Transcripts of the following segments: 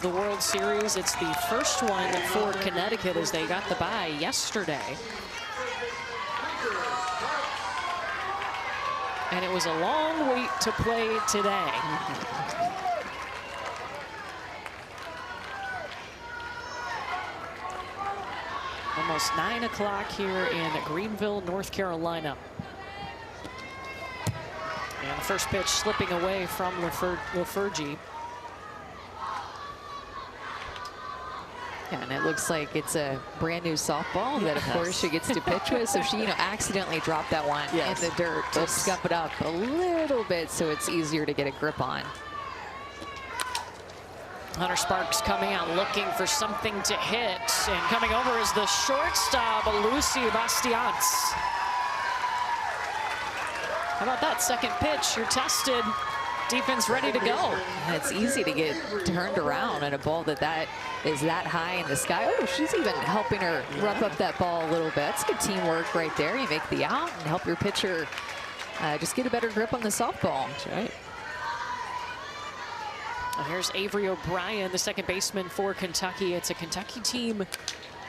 the World Series. It's the first one for Connecticut as they got the bye yesterday. And it was a long wait to play today. Almost 9 o'clock here in Greenville, North Carolina. And the first pitch slipping away from Lafergie. Yeah, and it looks like it's a brand new softball that, of course, she gets to pitch with. So she, accidentally dropped that one in the dirt to scuff it up a little bit so it's easier to get a grip on. Hunter Sparks coming out looking for something to hit, and coming over is the shortstop, Lucy Bastians. How about that second pitch? You're tested. Defense ready to go. It's easy to get turned around at a ball that is that high in the sky. Oh, she's even helping her rough up that ball a little bit. That's good teamwork right there. You make the out and help your pitcher just get a better grip on the softball. That's right. Well, here's Avery O'Brien, the second baseman for Kentucky. It's a Kentucky team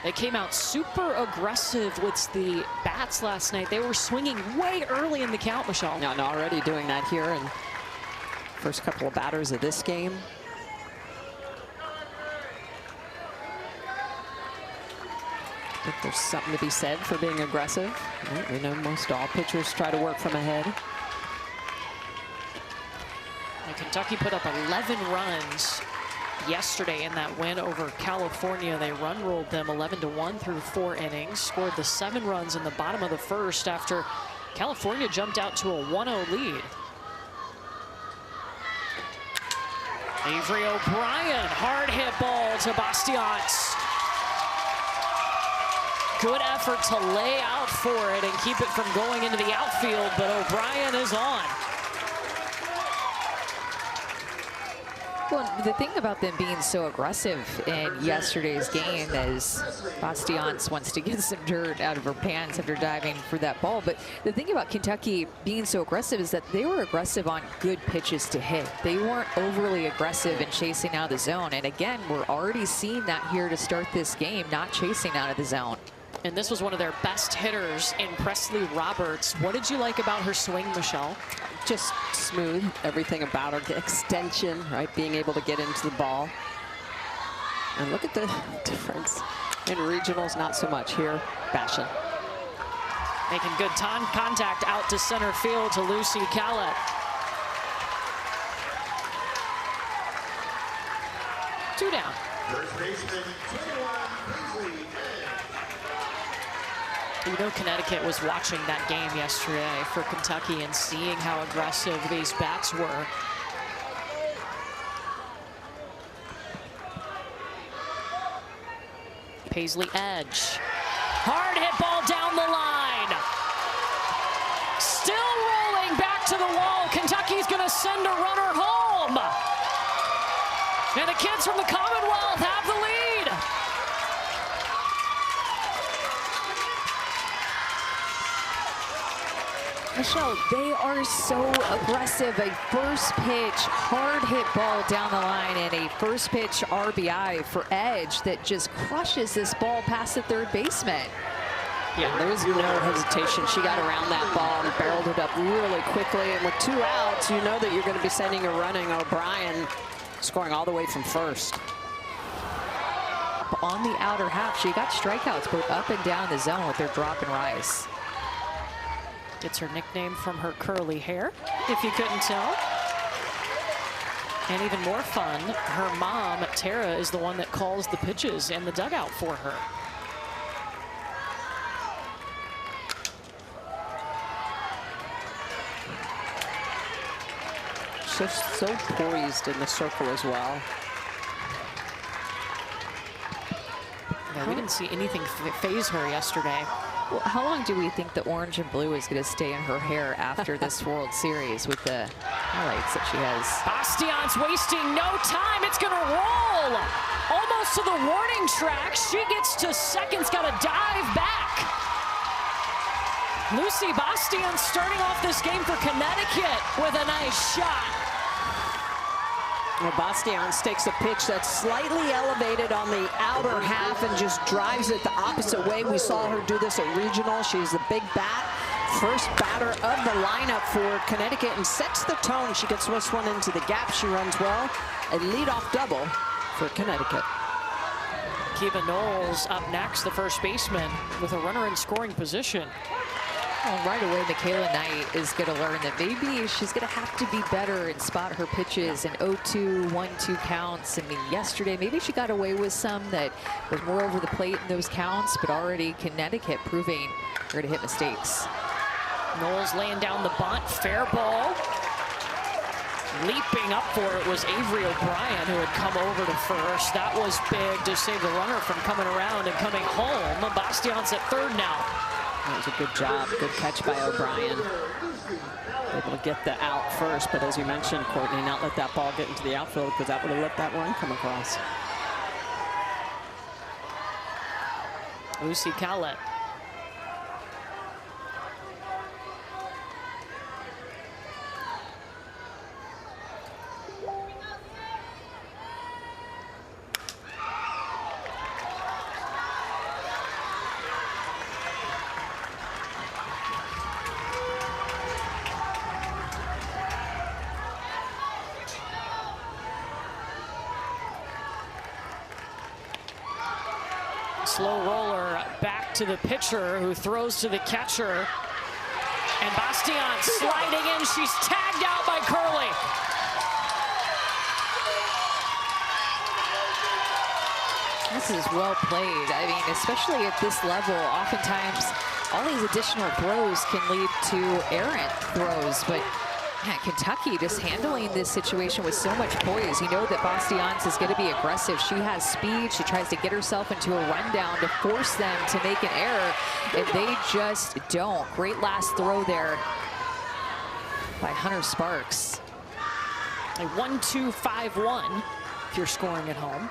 that came out super aggressive with the bats last night. They were swinging way early in the count, Michelle. And already doing that here in first couple of batters of this game. I think there's something to be said for being aggressive. We know most all pitchers try to work from ahead. And Kentucky put up 11 runs yesterday in that win over California. They run-rolled them 11-1 through 4 innings, scored the 7 runs in the bottom of the first after California jumped out to a 1-0 lead. Avery O'Brien, hard hit ball to Bastians. Good effort to lay out for it and keep it from going into the outfield, but O'Brien is on. Well, the thing about them being so aggressive in yesterday's game is Bastians wants to get some dirt out of her pants after diving for that ball. But the thing about Kentucky being so aggressive is that they were aggressive on good pitches to hit. They weren't overly aggressive in chasing out of the zone. And again, we're already seeing that here to start this game, not chasing out of the zone. And this was one of their best hitters in Presley Roberts. What did you like about her swing, Michelle? Just smooth, everything about her, extension, right? Being able to get into the ball. And look at the difference. In regionals, not so much. Here, Bashan. Making good contact out to center field to Lucy Callett. Two down. First baseman, 21, Paisley. You know, Connecticut was watching that game yesterday for Kentucky and seeing how aggressive these bats were. Paisley edge. Hard hit ball down the line. Still rolling back to the wall. Kentucky's going to send a runner home. And the kids from the Commonwealth have the lead. Michelle, they are so aggressive. A first pitch, hard hit ball down the line, and a first pitch RBI for Edge that just crushes this ball past the third baseman. Yeah, there was no hesitation. She got around that ball and barreled it up really quickly. And with 2 outs, you know that you're going to be sending a running O'Brien, scoring all the way from first. On the outer half, she got strikeouts both up and down the zone with her drop and rise. Gets her nickname from her curly hair, if you couldn't tell. And even more fun, her mom, Tara, is the one that calls the pitches in the dugout for her. Just so poised in the circle as well. Yeah, we didn't see anything phase her yesterday. Well, how long do we think the orange and blue is going to stay in her hair after this World Series with the highlights that she has? Bastians wasting no time. It's going to roll almost to the warning track. She gets to second, got to dive back. Lucy Bastians starting off this game for Connecticut with a nice shot. Well, Bastians takes a pitch that's slightly elevated on the outer half and just drives it the opposite way. We saw her do this at regional. She's a big bat. First batter of the lineup for Connecticut and sets the tone. She gets this one into the gap. She runs well. A leadoff double for Connecticut. Kiva Knowles up next, the first baseman, with a runner in scoring position. Well, right away, Michaela Knight is going to learn that maybe she's going to have to be better and spot her pitches in 0-2, 1-2 counts. I mean, yesterday, maybe she got away with some that was more over the plate in those counts, but already Connecticut proving her to hit mistakes. Knowles laying down the bunt, fair ball. Leaping up for it was Avery O'Brien, who had come over to first. That was big to save the runner from coming around and coming home. Bastians at third now. That was a good job, good catch by O'Brien. Able to get the out first, but as you mentioned, Courtney, not let that ball get into the outfield because that would have let that run come across. Lucy Cowlett. Slow roller back to the pitcher, who throws to the catcher. And Bastians sliding in. She's tagged out by Curley. This is well played. I mean, especially at this level, oftentimes all these additional throws can lead to errant throws, but yeah, Kentucky just handling this situation with so much poise. You know that Bastians is going to be aggressive. She has speed. She tries to get herself into a rundown to force them to make an error, and they just don't. Great last throw there by Hunter Sparks. A 1-2-5-1 if you're scoring at home.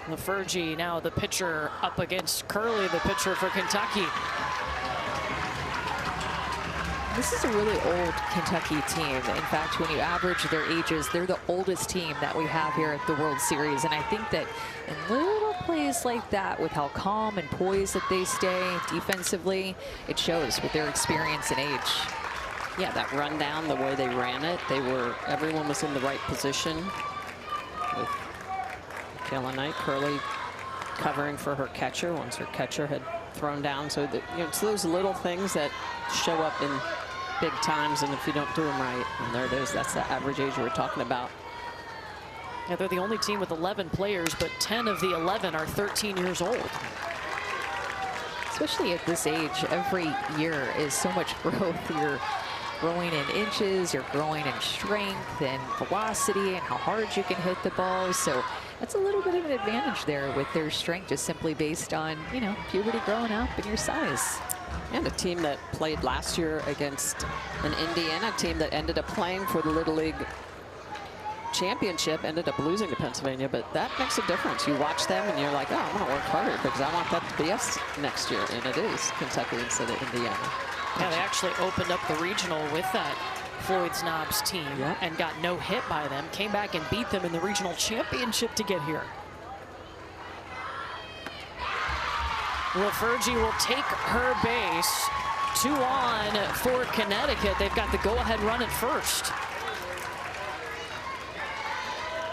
LaFergie now the pitcher up against Curley, the pitcher for Kentucky. This is a really old Kentucky team. In fact, when you average their ages, they're the oldest team that we have here at the World Series. And I think that in little plays like that, with how calm and poised that they stay defensively, it shows with their experience and age. Yeah, that rundown, the way they ran it, everyone was in the right position. With Michaela Knight, Curley covering for her catcher once her catcher had thrown down. So that, you know, it's those little things that show up in big times, and if you don't do them right, and there it is, that's the average age we were talking about. Yeah, they're the only team with 11 players, but 10 of the 11 are 13 years old. Especially at this age, every year is so much growth. You're growing in inches, you're growing in strength and velocity and how hard you can hit the ball. So that's a little bit of an advantage there with their strength, just simply based on, you know, puberty growing up and your size. And a team that played last year against an Indiana team that ended up playing for the Little League Championship, ended up losing to Pennsylvania, but that makes a difference. You watch them and you're like, oh, I'm going to work harder because I want that to be us next year. And it is Kentucky instead of Indiana. Yeah, they actually opened up the regional with that Floyd's Knobs team and got no hit by them. Came back and beat them in the regional championship to get here. LaFergie will take her base. 2 on for Connecticut. They've got the go-ahead run at first.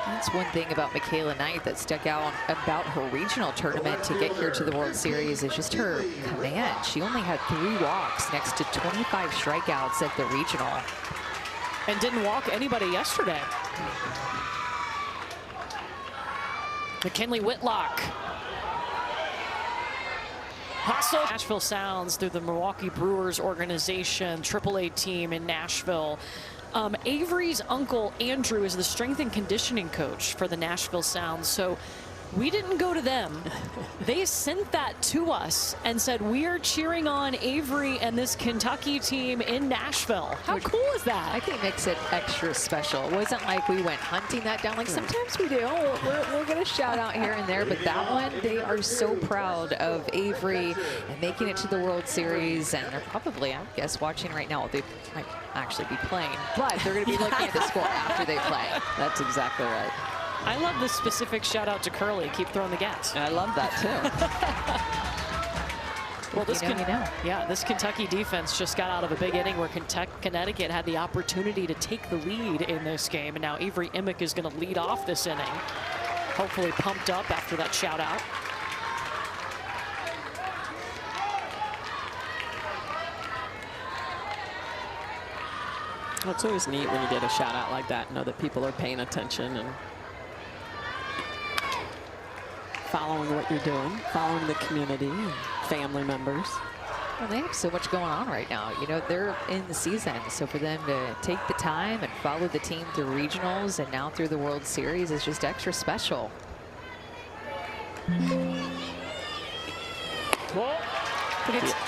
That's one thing about Michaela Knight that stuck out about her regional tournament to get here to the World Series is just her command. She only had 3 walks next to 25 strikeouts at the regional. And didn't walk anybody yesterday. McKinley Whitlock. Hustle. Nashville Sounds through the Milwaukee Brewers organization, AAA team in Nashville. Avery's uncle, Andrew, is the strength and conditioning coach for the Nashville Sounds. So We didn't go to them. They sent that to us and said, we are cheering on Avery and this Kentucky team in Nashville. How cool is that? I think makes it extra special. It wasn't like we went hunting that down. Like sometimes we do. We'll get a shout out here and there, but that one, they are so proud of Avery and making it to the World Series. And they're probably, I guess, watching right now. They might actually be playing, but they're going to be looking at the score after they play. That's exactly right. I love this specific shout out to Curly. Keep throwing the gas. I love that too. Well, this yeah, this Kentucky defense just got out of a big inning where Connecticut had the opportunity to take the lead in this game, and now Avery Emick is going to lead off this inning. Hopefully pumped up after that shout out. Well, it's always neat when you get a shout out like that, know that people are paying attention and following what you're doing, following the community and family members. Well, they have so much going on right now. You know, they're in the season, so for them to take the time and follow the team through regionals and now through the World Series is just extra special. Well,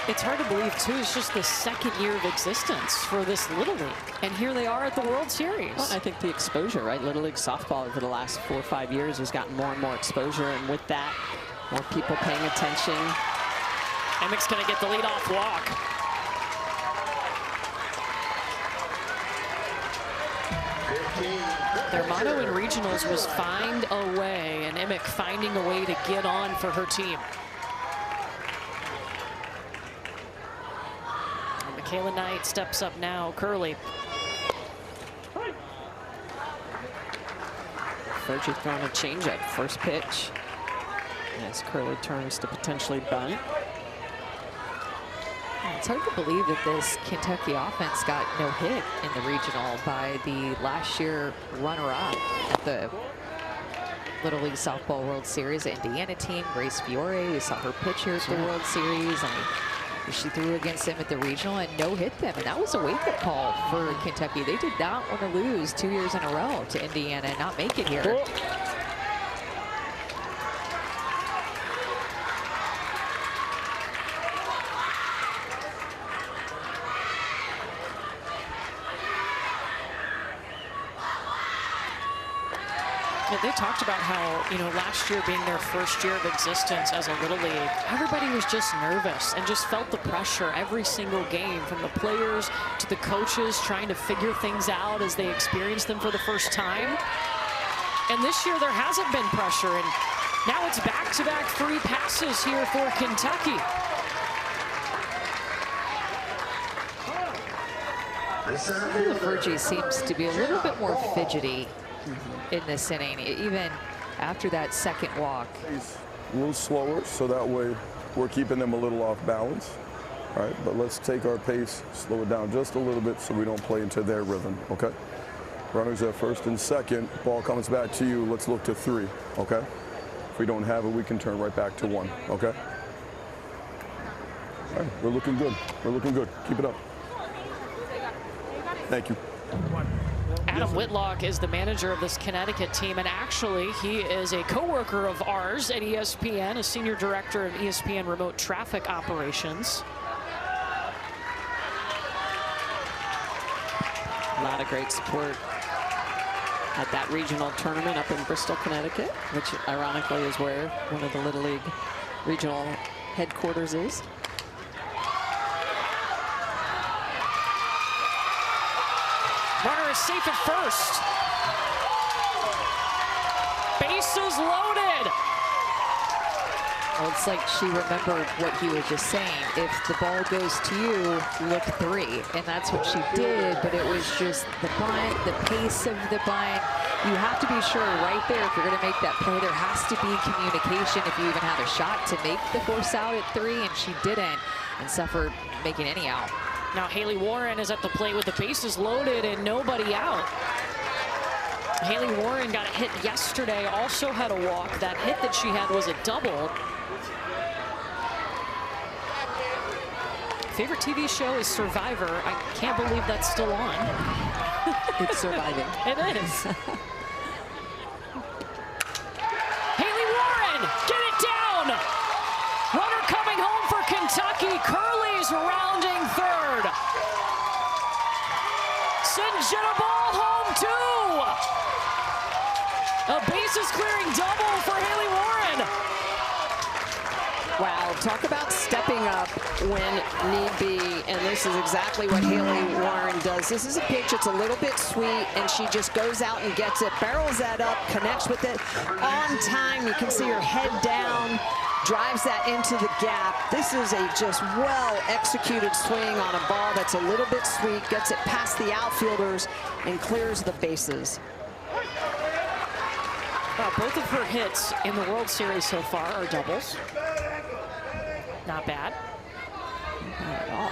it's hard to believe, too. It's just the second year of existence for this Little League. And here they are at the World Series. Well, I think the exposure, right? Little League softball over the last 4 or 5 years has gotten more and more exposure. And with that, more people paying attention. Emick's going to get the leadoff walk. Their motto in regionals was find a way, and Emick finding a way to get on for her team. Kayla Knight steps up now. Curly. Fergie throwing a changeup. First pitch. As Curly turns to potentially bunt. It's hard to believe that this Kentucky offense got no hit in the regional by the last year runner-up at the Little League Softball World Series. The Indiana team, Grace Fiore, we saw her pitch here at the World Series. She threw against them at the regional and no hit them, and that was a wake-up call for Kentucky. They did not want to lose 2 years in a row to Indiana and not make it here. Cool. They talked about how, you know, last year being their first year of existence as a Little League, everybody was just nervous and just felt the pressure every single game, from the players to the coaches trying to figure things out as they experienced them for the first time. And this year there hasn't been pressure, and now it's back-to-back free passes here for Kentucky. Fergie seems to be a little bit more fidgety in this inning, even after that second walk. He's a little slower, so that way we're keeping them a little off balance. All right, but let's take our pace, slow it down just a little bit so we don't play into their rhythm, okay? Runners at first and second, ball comes back to you, let's look to 3, okay? If we don't have it, we can turn right back to 1, okay? All right, we're looking good, keep it up. Thank you. Adam Whitlock is the manager of this Connecticut team, and actually he is a co-worker of ours at ESPN, a senior director of ESPN remote traffic operations. A lot of great support at that regional tournament up in Bristol, Connecticut, which ironically is where one of the Little League regional headquarters is. Runner is safe at first. Bases loaded. Well, it's like she remembered what he was just saying. If the ball goes to you, look 3. And that's what she did, but it was just the bunt, the pace of the bunt. You have to be sure right there, if you're going to make that play, there has to be communication if you even have a shot to make the force out at 3, and she didn't, and suffered making any out. Now Haley Warren is at the plate with the bases loaded and nobody out. Haley Warren got a hit yesterday, also had a walk. That hit that she had was a double. Favorite TV show is Survivor. I can't believe that's still on. It's surviving. It is. Haley Warren and a ball home too. A bases clearing double for Haley Warren. Wow, talk about stepping up when need be, and this is exactly what Haley Warren does. This is a pitch that's a little bit sweet, and she just goes out and gets it, barrels that up, connects with it on time. You can see her head down, drives that into the gap. This is a just well-executed swing on a ball that's a little bit sweet, gets it past the outfielders, and clears the bases. Both of her hits in the World Series so far are doubles. Not bad. Not at all.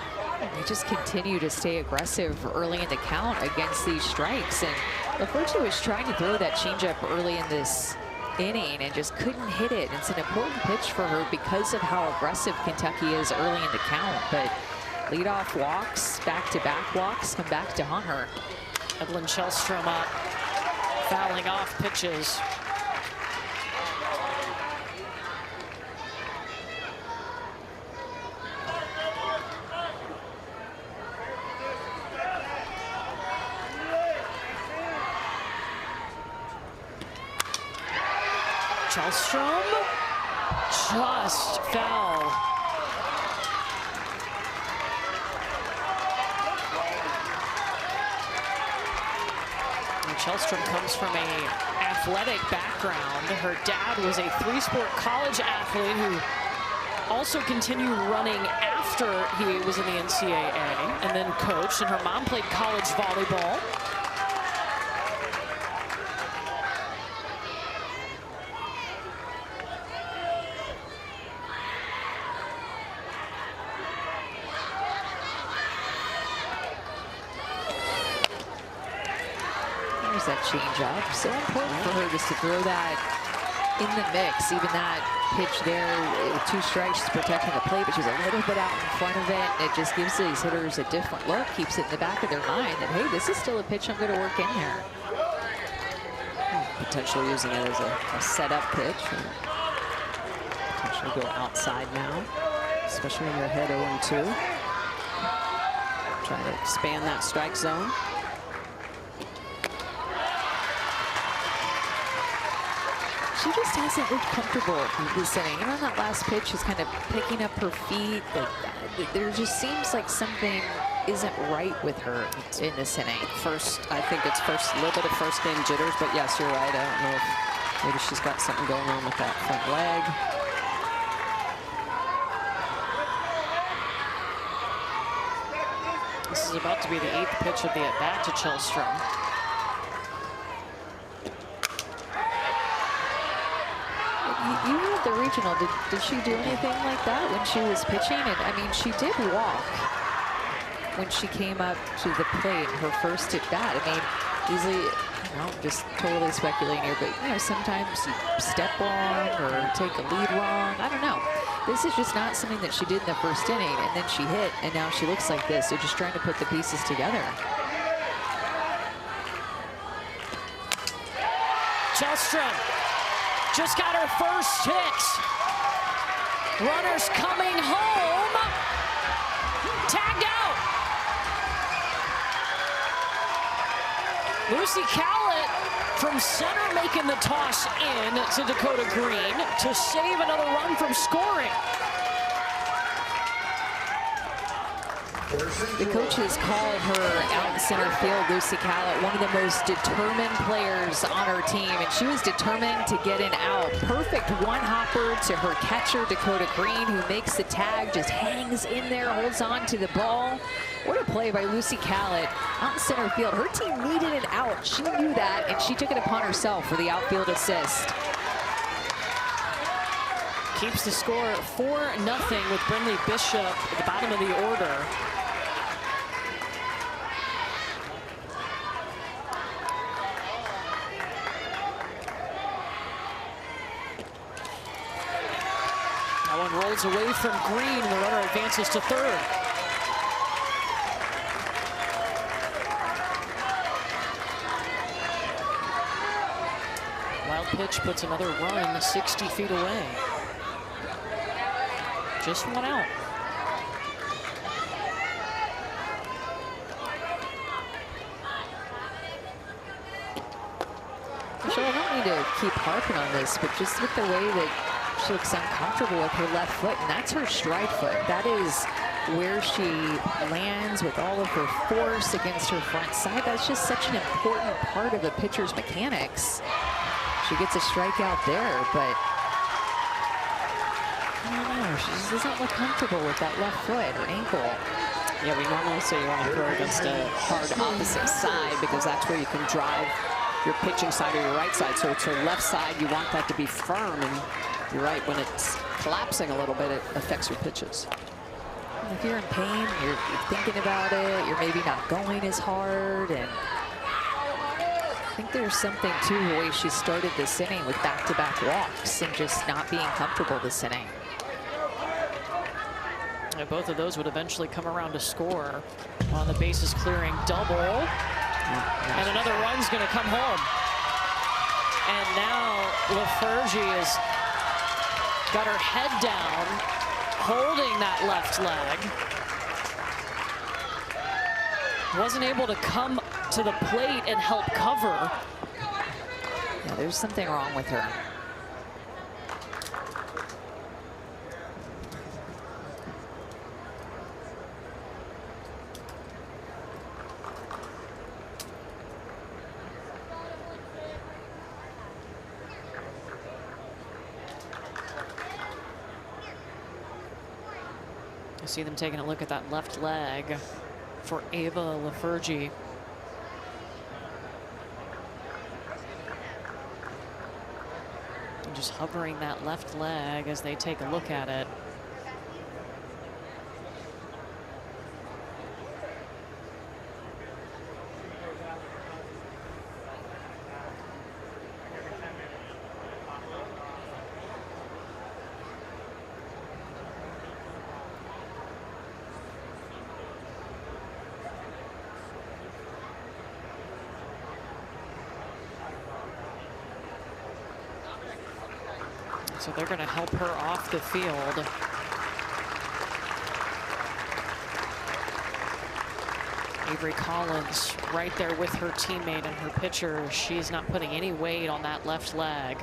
They just continue to stay aggressive early in the count against these strikes. And LaForte was trying to throw that changeup early in this inning and just couldn't hit it. It's an important pitch for her because of how aggressive Kentucky is early in the count. But leadoff walks, back-to-back walks come back to haunt her. Evelyn Shellstrom up, fouling off pitches. Shellstrom just fell. And Shellstrom comes from a athletic background. Her dad was a three-sport college athlete who also continued running after he was in the NCAA and then coached, and her mom played college volleyball. That change up. So important for her just to throw that in the mix. Even that pitch there with 2 strikes protecting the plate, but she's a little bit out in front of it. It just gives these hitters a different look, keeps it in the back of their mind that, hey, this is still a pitch I'm going to work in here. Potentially using it as a setup pitch. Potentially go outside now, especially when you're ahead 0-2. Try to expand that strike zone. She just hasn't looked comfortable this inning. You know, that last pitch, she's kind of picking up her feet. There just seems like something isn't right with her in this inning. I think it's a little bit of first game jitters, but yes, you're right. I don't know if maybe she's got something going on with that front leg. This is about to be the 8th pitch of the at-bat to Shellstrom. You heard the regional. Did she do anything like that when she was pitching? And I mean, she did walk when she came up to the plate, her first at bat. I mean, easily, you know, just totally speculating here, but you know, sometimes you step wrong or take a lead wrong. I don't know. This is just not something that she did in the first inning, and then she hit, and now she looks like this. So just trying to put the pieces together. Shellstrom just got her first hit. Runners coming home. Tagged out. Lucy Callett from center making the toss in to Dakota Green to save another run from scoring. The coaches call her out in center field, Lucy Callett, one of the most determined players on her team, and she was determined to get an out. Perfect one-hopper to her catcher, Dakota Green, who makes the tag, just hangs in there, holds on to the ball. What a play by Lucy Callett out in center field. Her team needed an out. She knew that, and she took it upon herself for the outfield assist. Keeps the score 4-0 with Brinley Bishop at the bottom of the order. That one rolls away from Green. The runner advances to third. Wild pitch puts another run 60 feet away. Just one out. Michelle, I don't need to keep harping on this, but just with the way that she looks uncomfortable with her left foot, and that's her stride foot. That is where she lands with all of her force against her front side. That's just such an important part of a pitcher's mechanics. She gets a strikeout there, but I don't know, she just doesn't look comfortable with that left foot or ankle. Yeah, we normally say you want to throw against a hard opposite side because that's where you can drive your pitching side or your right side. So it's her left side, you want that to be firm, and you're right, when it's collapsing a little bit, it affects your pitches. If you're in pain, you're thinking about it, you're maybe not going as hard, and I think there's something to the way she started this inning with back-to-back walks and just not being comfortable this inning. Yeah, both of those would eventually come around to score on the bases clearing double. And another run's going to come home. And now LaFergie has got her head down, holding that left leg. Wasn't able to come to the plate and help cover. Yeah, there's something wrong with her. You see them taking a look at that left leg for Ava LaFergie. And just hovering that left leg as they take a look at it. So they're going to help her off the field. Avery Collins right there with her teammate and her pitcher. She's not putting any weight on that left leg.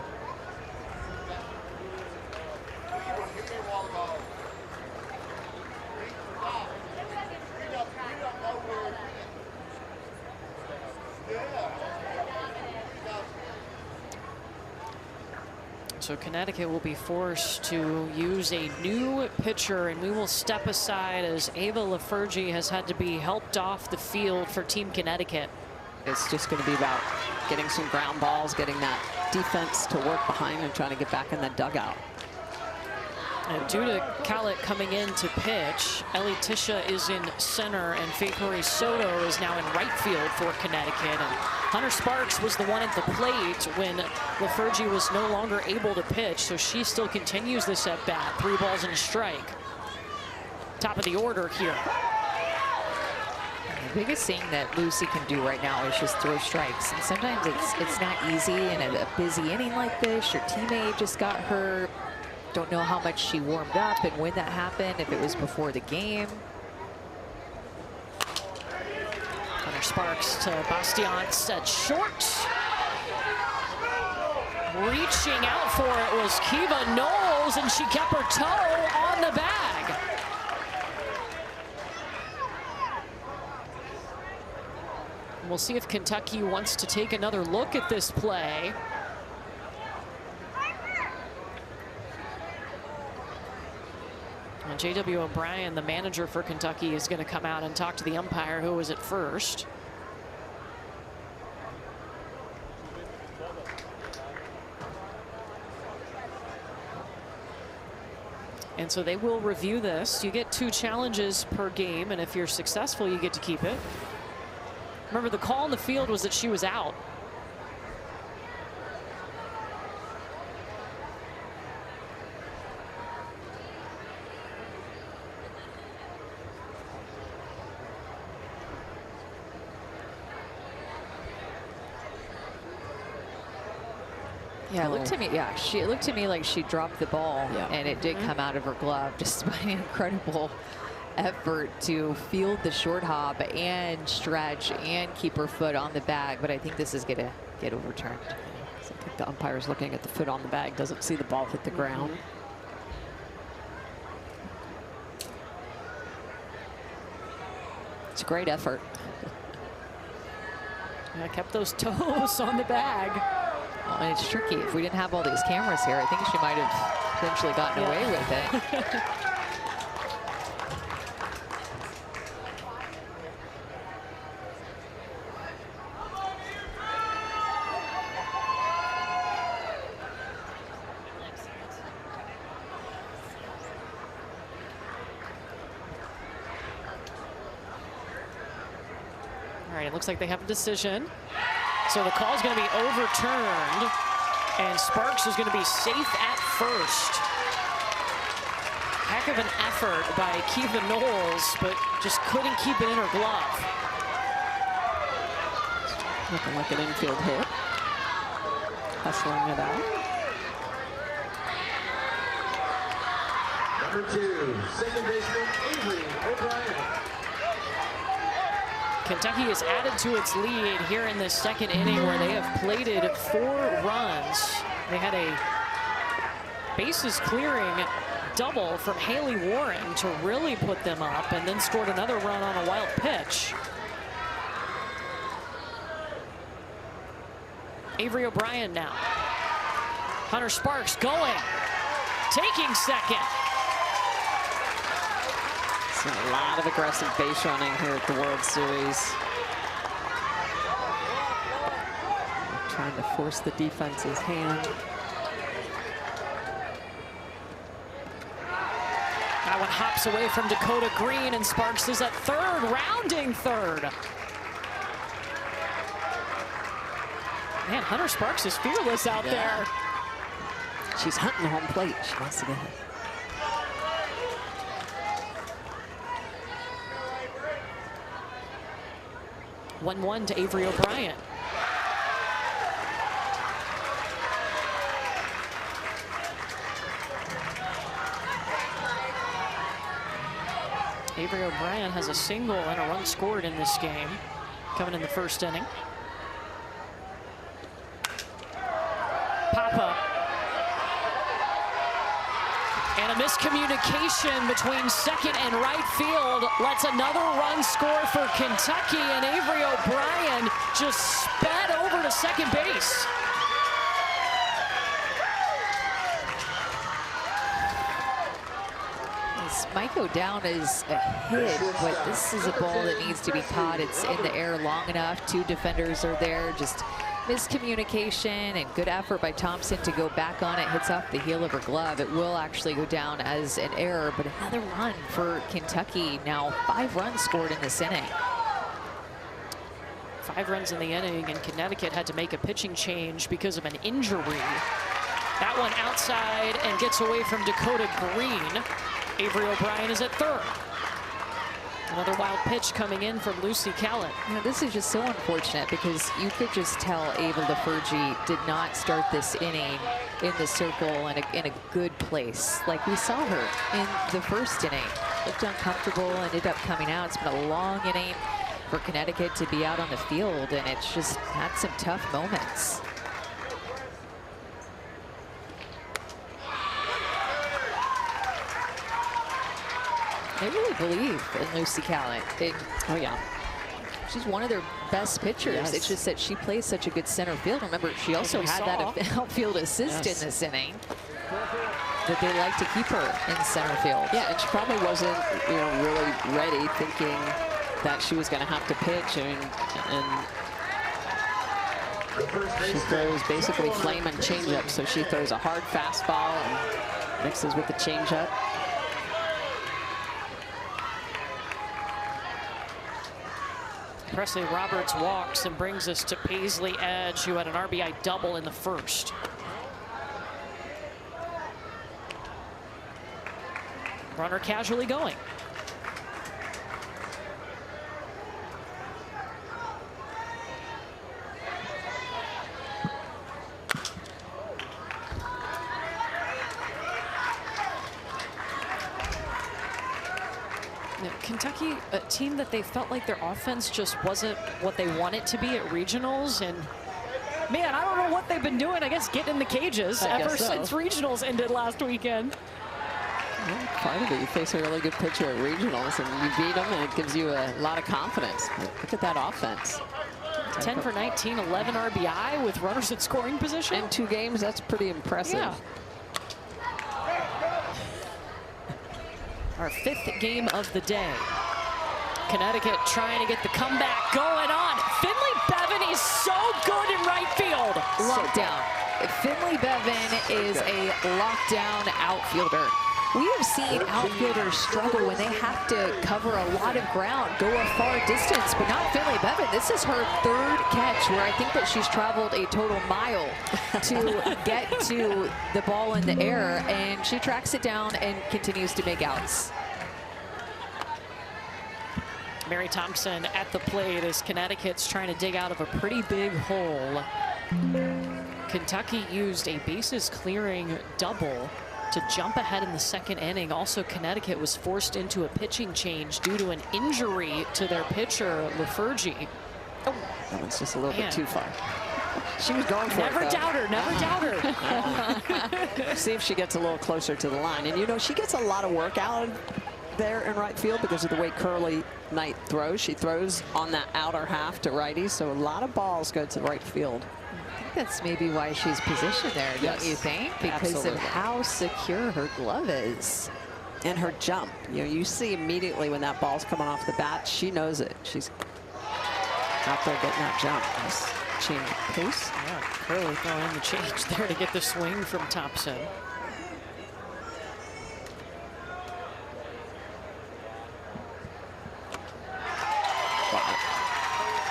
So Connecticut will be forced to use a new pitcher, and we will step aside as Ava LaFergie has had to be helped off the field for Team Connecticut. It's just going to be about getting some ground balls, getting that defense to work behind and trying to get back in that dugout. And due to Callett coming in to pitch, Ellie Tisha is in center and Faith Marie Soto is now in right field for Connecticut. And Hunter Sparks was the one at the plate when LaFergie was no longer able to pitch, so she still continues this at bat. 3 balls and a strike. Top of the order here. The biggest thing that Lucy can do right now is just throw strikes, and sometimes it's not easy in a busy inning like this. Your teammate just got hurt. Don't know how much she warmed up and when that happened, if it was before the game. Hunter Sparks to Bastiance at short. Reaching out for it was Kiva Knowles, and she kept her toe on the bag. We'll see if Kentucky wants to take another look at this play. J.W. O'Brien, the manager for Kentucky, is going to come out and talk to the umpire who was at first. And so they will review this. You get 2 challenges per game, and if you're successful, you get to keep it. Remember, the call in the field was that she was out. Yeah, it looked to me. Yeah, it looked to me like she dropped the ball, and it did come out of her glove, just by an incredible effort to field the short hop and stretch and keep her foot on the bag. But I think this is going to get overturned. I think the umpire's looking at the foot on the bag, doesn't see the ball hit the ground. It's a great effort. I kept those toes on the bag. Well, and it's tricky. If we didn't have all these cameras here, I think she might have potentially gotten away with it. All right, it looks like they have a decision. So the call is going to be overturned, and Sparks is going to be safe at first. Heck of an effort by Kiva Knowles, but just couldn't keep it in her glove. Looking like an infield hit. Hustling it out. Number 2, second baseman Avery O'Brien. Kentucky has added to its lead here in this second inning, where they have plated 4 runs. They had a bases clearing double from Haley Warren to really put them up, and then scored another run on a wild pitch. Avery O'Brien now. Hunter Sparks going, taking second. A lot of aggressive base running here at the World Series. Trying to force the defense's hand. That one hops away from Dakota Green, and Sparks is at third, rounding third. Man, Hunter Sparks is fearless out there. She's hunting the home plate. She wants to get it. 1-1 to Avery O'Brien. Avery O'Brien has a single and a run scored in this game, coming in the first inning. Pop-up. And a miscommunication between second and right field lets another run score for Kentucky, and Avery O'Brien just sped over to second base. This might go down as a hit, but this is a ball that needs to be caught. It's in the air long enough. 2 defenders are there. Just miscommunication and good effort by Thompson to go back on it. Hits off the heel of her glove. It will actually go down as an error, but another run for Kentucky. Now 5 runs scored in this inning. 5 runs in the inning, and Connecticut had to make a pitching change because of an injury. That one outside and gets away from Dakota Green. Avery O'Brien is at third. Another wild pitch coming in from Lucy Callett. You know, this is just so unfortunate because you could just tell Ava Lafergie did not start this inning in the circle in a good place. Like we saw her in the first inning. Looked uncomfortable, ended up coming out. It's been a long inning for Connecticut to be out on the field, and it's just had some tough moments. They really believe in Lucy Callett. Oh, yeah. She's one of their best pitchers. Yes. It's just that she plays such a good center field. Remember, she also had that outfield assist in this inning. That they like to keep her in center field. Yeah, and she probably wasn't, really ready, thinking that she was going to have to pitch, and she throws basically flame and changeup. So she throws a hard fastball and mixes with the changeup. Presley Roberts walks and brings us to Paisley Edge, who had an RBI double in the first. Runner casually going. Kentucky, a team that they felt like their offense just wasn't what they want it to be at regionals, and Man, I don't know what they've been doing. I guess getting in the cages ever since regionals ended last weekend. Well, part of it, you face a really good pitcher at regionals, and you beat them, and it gives you a lot of confidence. Look at that offense. 10 for 19, 11 RBI with runners in scoring position. In 2 games, that's pretty impressive. Yeah. Our 5th game of the day. Connecticut trying to get the comeback going on. Finley Bevan is so good in right field. Lockdown. Finley Bevan is a lockdown outfielder. We have seen outfielders struggle when they have to cover a lot of ground, go a far distance, but not Finley Bevan. This is her 3rd catch, where I think that she's traveled a total mile to get to the ball in the air, and she tracks it down and continues to make outs. Mary Thompson at the plate as Connecticut's trying to dig out of a pretty big hole. Kentucky used a bases clearing double to jump ahead in the 2nd inning. Also, Connecticut was forced into a pitching change due to an injury to their pitcher, Lafergie. Oh, that one's just a little bit too far. She was going for it, Never doubt her, never doubt her. See if she gets a little closer to the line. And, you know, she gets a lot of work out there in right field because of the way Curly Knight throws. She throws on that outer half to righties, so a lot of balls go to the right field. That's maybe why she's positioned there, don't you think? Because of how secure her glove is. And her jump. You know, you see immediately when that ball's coming off the bat, she knows it. She's out there getting that jump. Nice change of pace. Yeah, Curly throwing in the change there to get the swing from Thompson.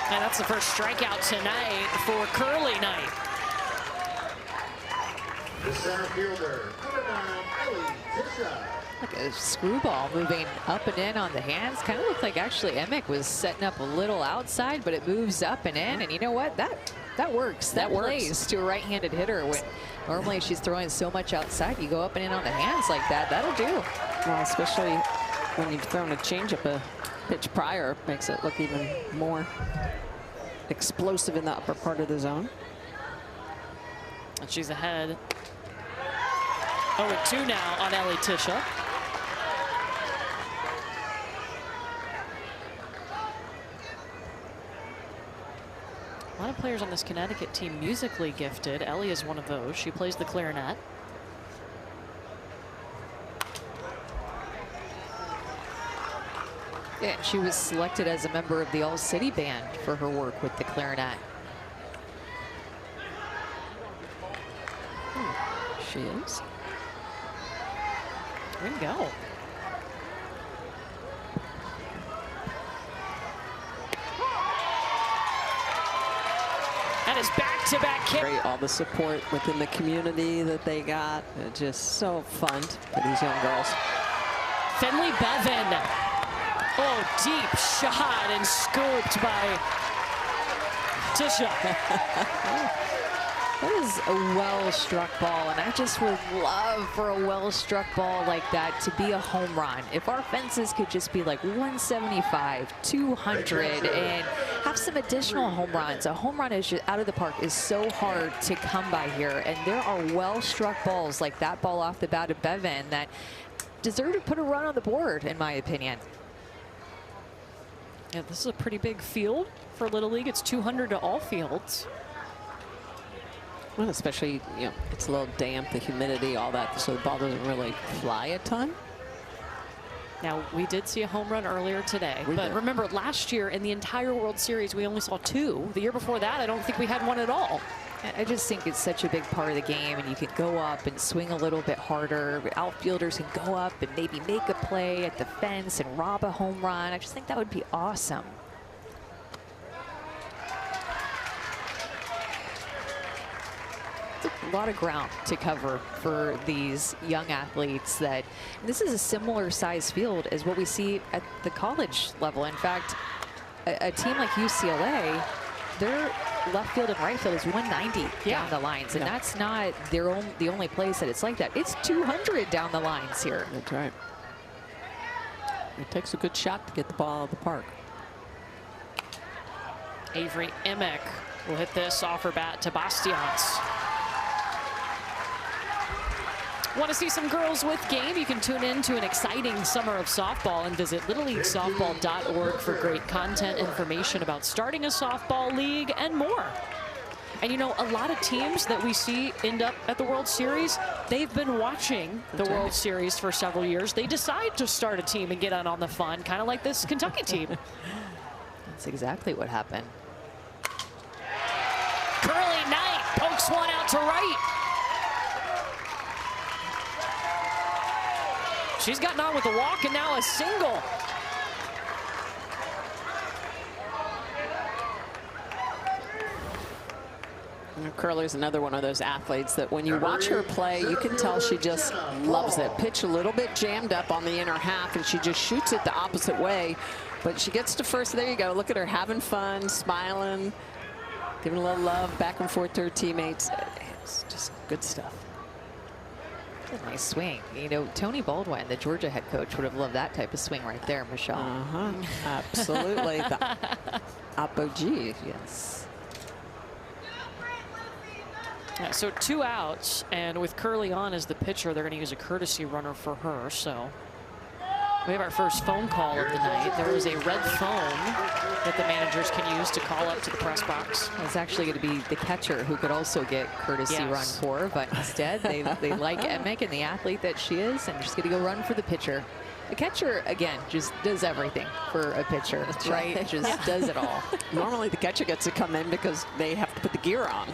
And that's the first strikeout tonight for Curly Knight. The center fielder, number 9, Ellie Tisha. Like a screwball moving up and in on the hands. Kind of looked like actually Emick was setting up a little outside, but it moves up and in. And you know what? That works. That plays to a right-handed hitter. When normally she's throwing so much outside, you go up and in on the hands like that. That'll do. Well, especially when you've thrown a changeup a pitch prior, makes it look even more explosive in the upper part of the zone. And she's ahead 0-2 now on Ellie Tisha. A lot of players on this Connecticut team musically gifted. Ellie is one of those. She plays the clarinet. Yeah, she was selected as a member of the All-City Band for her work with the clarinet. She is. Way to go. That is back-to-back kick. Great, all the support within the community that they got. It's just so fun for these young girls. Finley Bevan. Oh, deep shot and scooped by Tisha. That is a well-struck ball, and I just would love for a well-struck ball like that to be a home run. If our fences could just be like 175, 200, and have some additional home runs. A home run is just, out of the park is so hard to come by here, and there are well-struck balls like that ball off the bat of Bevan that deserve to put a run on the board, in my opinion. Yeah, this is a pretty big field for Little League. It's 200 to all fields. Well, especially, you know, it's a little damp, the humidity, all that, so the ball doesn't really fly a ton. Now, we did see a home run earlier today, but remember last year in the entire World Series, we only saw 2. The year before that, I don't think we had one at all. I just think it's such a big part of the game, and you can go up and swing a little bit harder. Outfielders can go up and maybe make a play at the fence and rob a home run. I just think that would be awesome. A lot of ground to cover for these young athletes. That this is a similar size field as what we see at the college level. In fact, a team like UCLA, their left field and right field is 190 down the lines, and that's not the only place that it's like that. It's 200 down the lines here. That's right. It takes a good shot to get the ball out of the park. Avery Emick will hit this off her bat to Bastians. Want to see some girls with game? You can tune in to an exciting summer of softball and visit littleleaguesoftball.org for great content, information about starting a softball league, and more. And you know, a lot of teams that we see end up at the World Series, they've been watching the World Series for several years. They decide to start a team and get on the fun, kind of like this Kentucky team. That's exactly what happened. Curly Knight pokes one out to right. She's gotten on with a walk and now a single. Curly's another one of those athletes that when you watch her play, you can tell she just loves it. Pitch a little bit jammed up on the inner half, and she just shoots it the opposite way. But she gets to first. There you go. Look at her having fun, smiling, giving a little love back and forth to her teammates. It's just good stuff. A nice swing. You know, Tony Baldwin, the Georgia head coach, would have loved that type of swing right there, Michelle. Absolutely. The apogee, yes. Yeah, so 2 outs, and with Curly on as the pitcher, they're going to use a courtesy runner for her. So we have our first phone call of the night. There is a red phone that the managers can use to call up to the press box. It's actually going to be the catcher who could also get courtesy run for, but instead they like Emick and the athlete that she is, and just going to go run for the pitcher. The catcher, again, just does everything for a pitcher, right? Just does it all. Normally the catcher gets to come in because they have to put the gear on.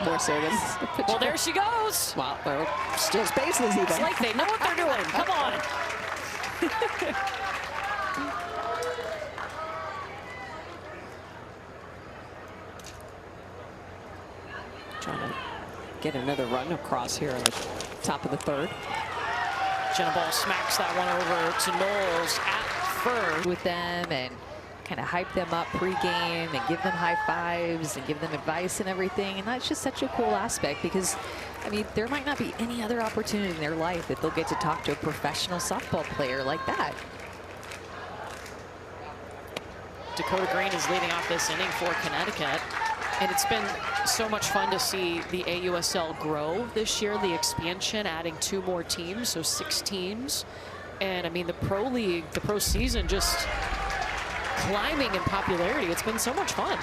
More so than the pitcher. Well, there she goes. Wow, well, still bases even. It's like they know what they're doing. Come on. Trying to get another run across here in the top of the third. Jenna Ball smacks that one over to Knowles at first. With them and kind of hype them up pregame and give them high fives and give them advice and everything. And that's just such a cool aspect because, I mean, there might not be any other opportunity in their life that they'll get to talk to a professional softball player like that. Dakota Green is leading off this inning for Connecticut. And it's been so much fun to see the AUSL grow this year, the expansion, adding 2 more teams, so 6 teams. And I mean, the pro league, the pro season just climbing in popularity. It's been so much fun.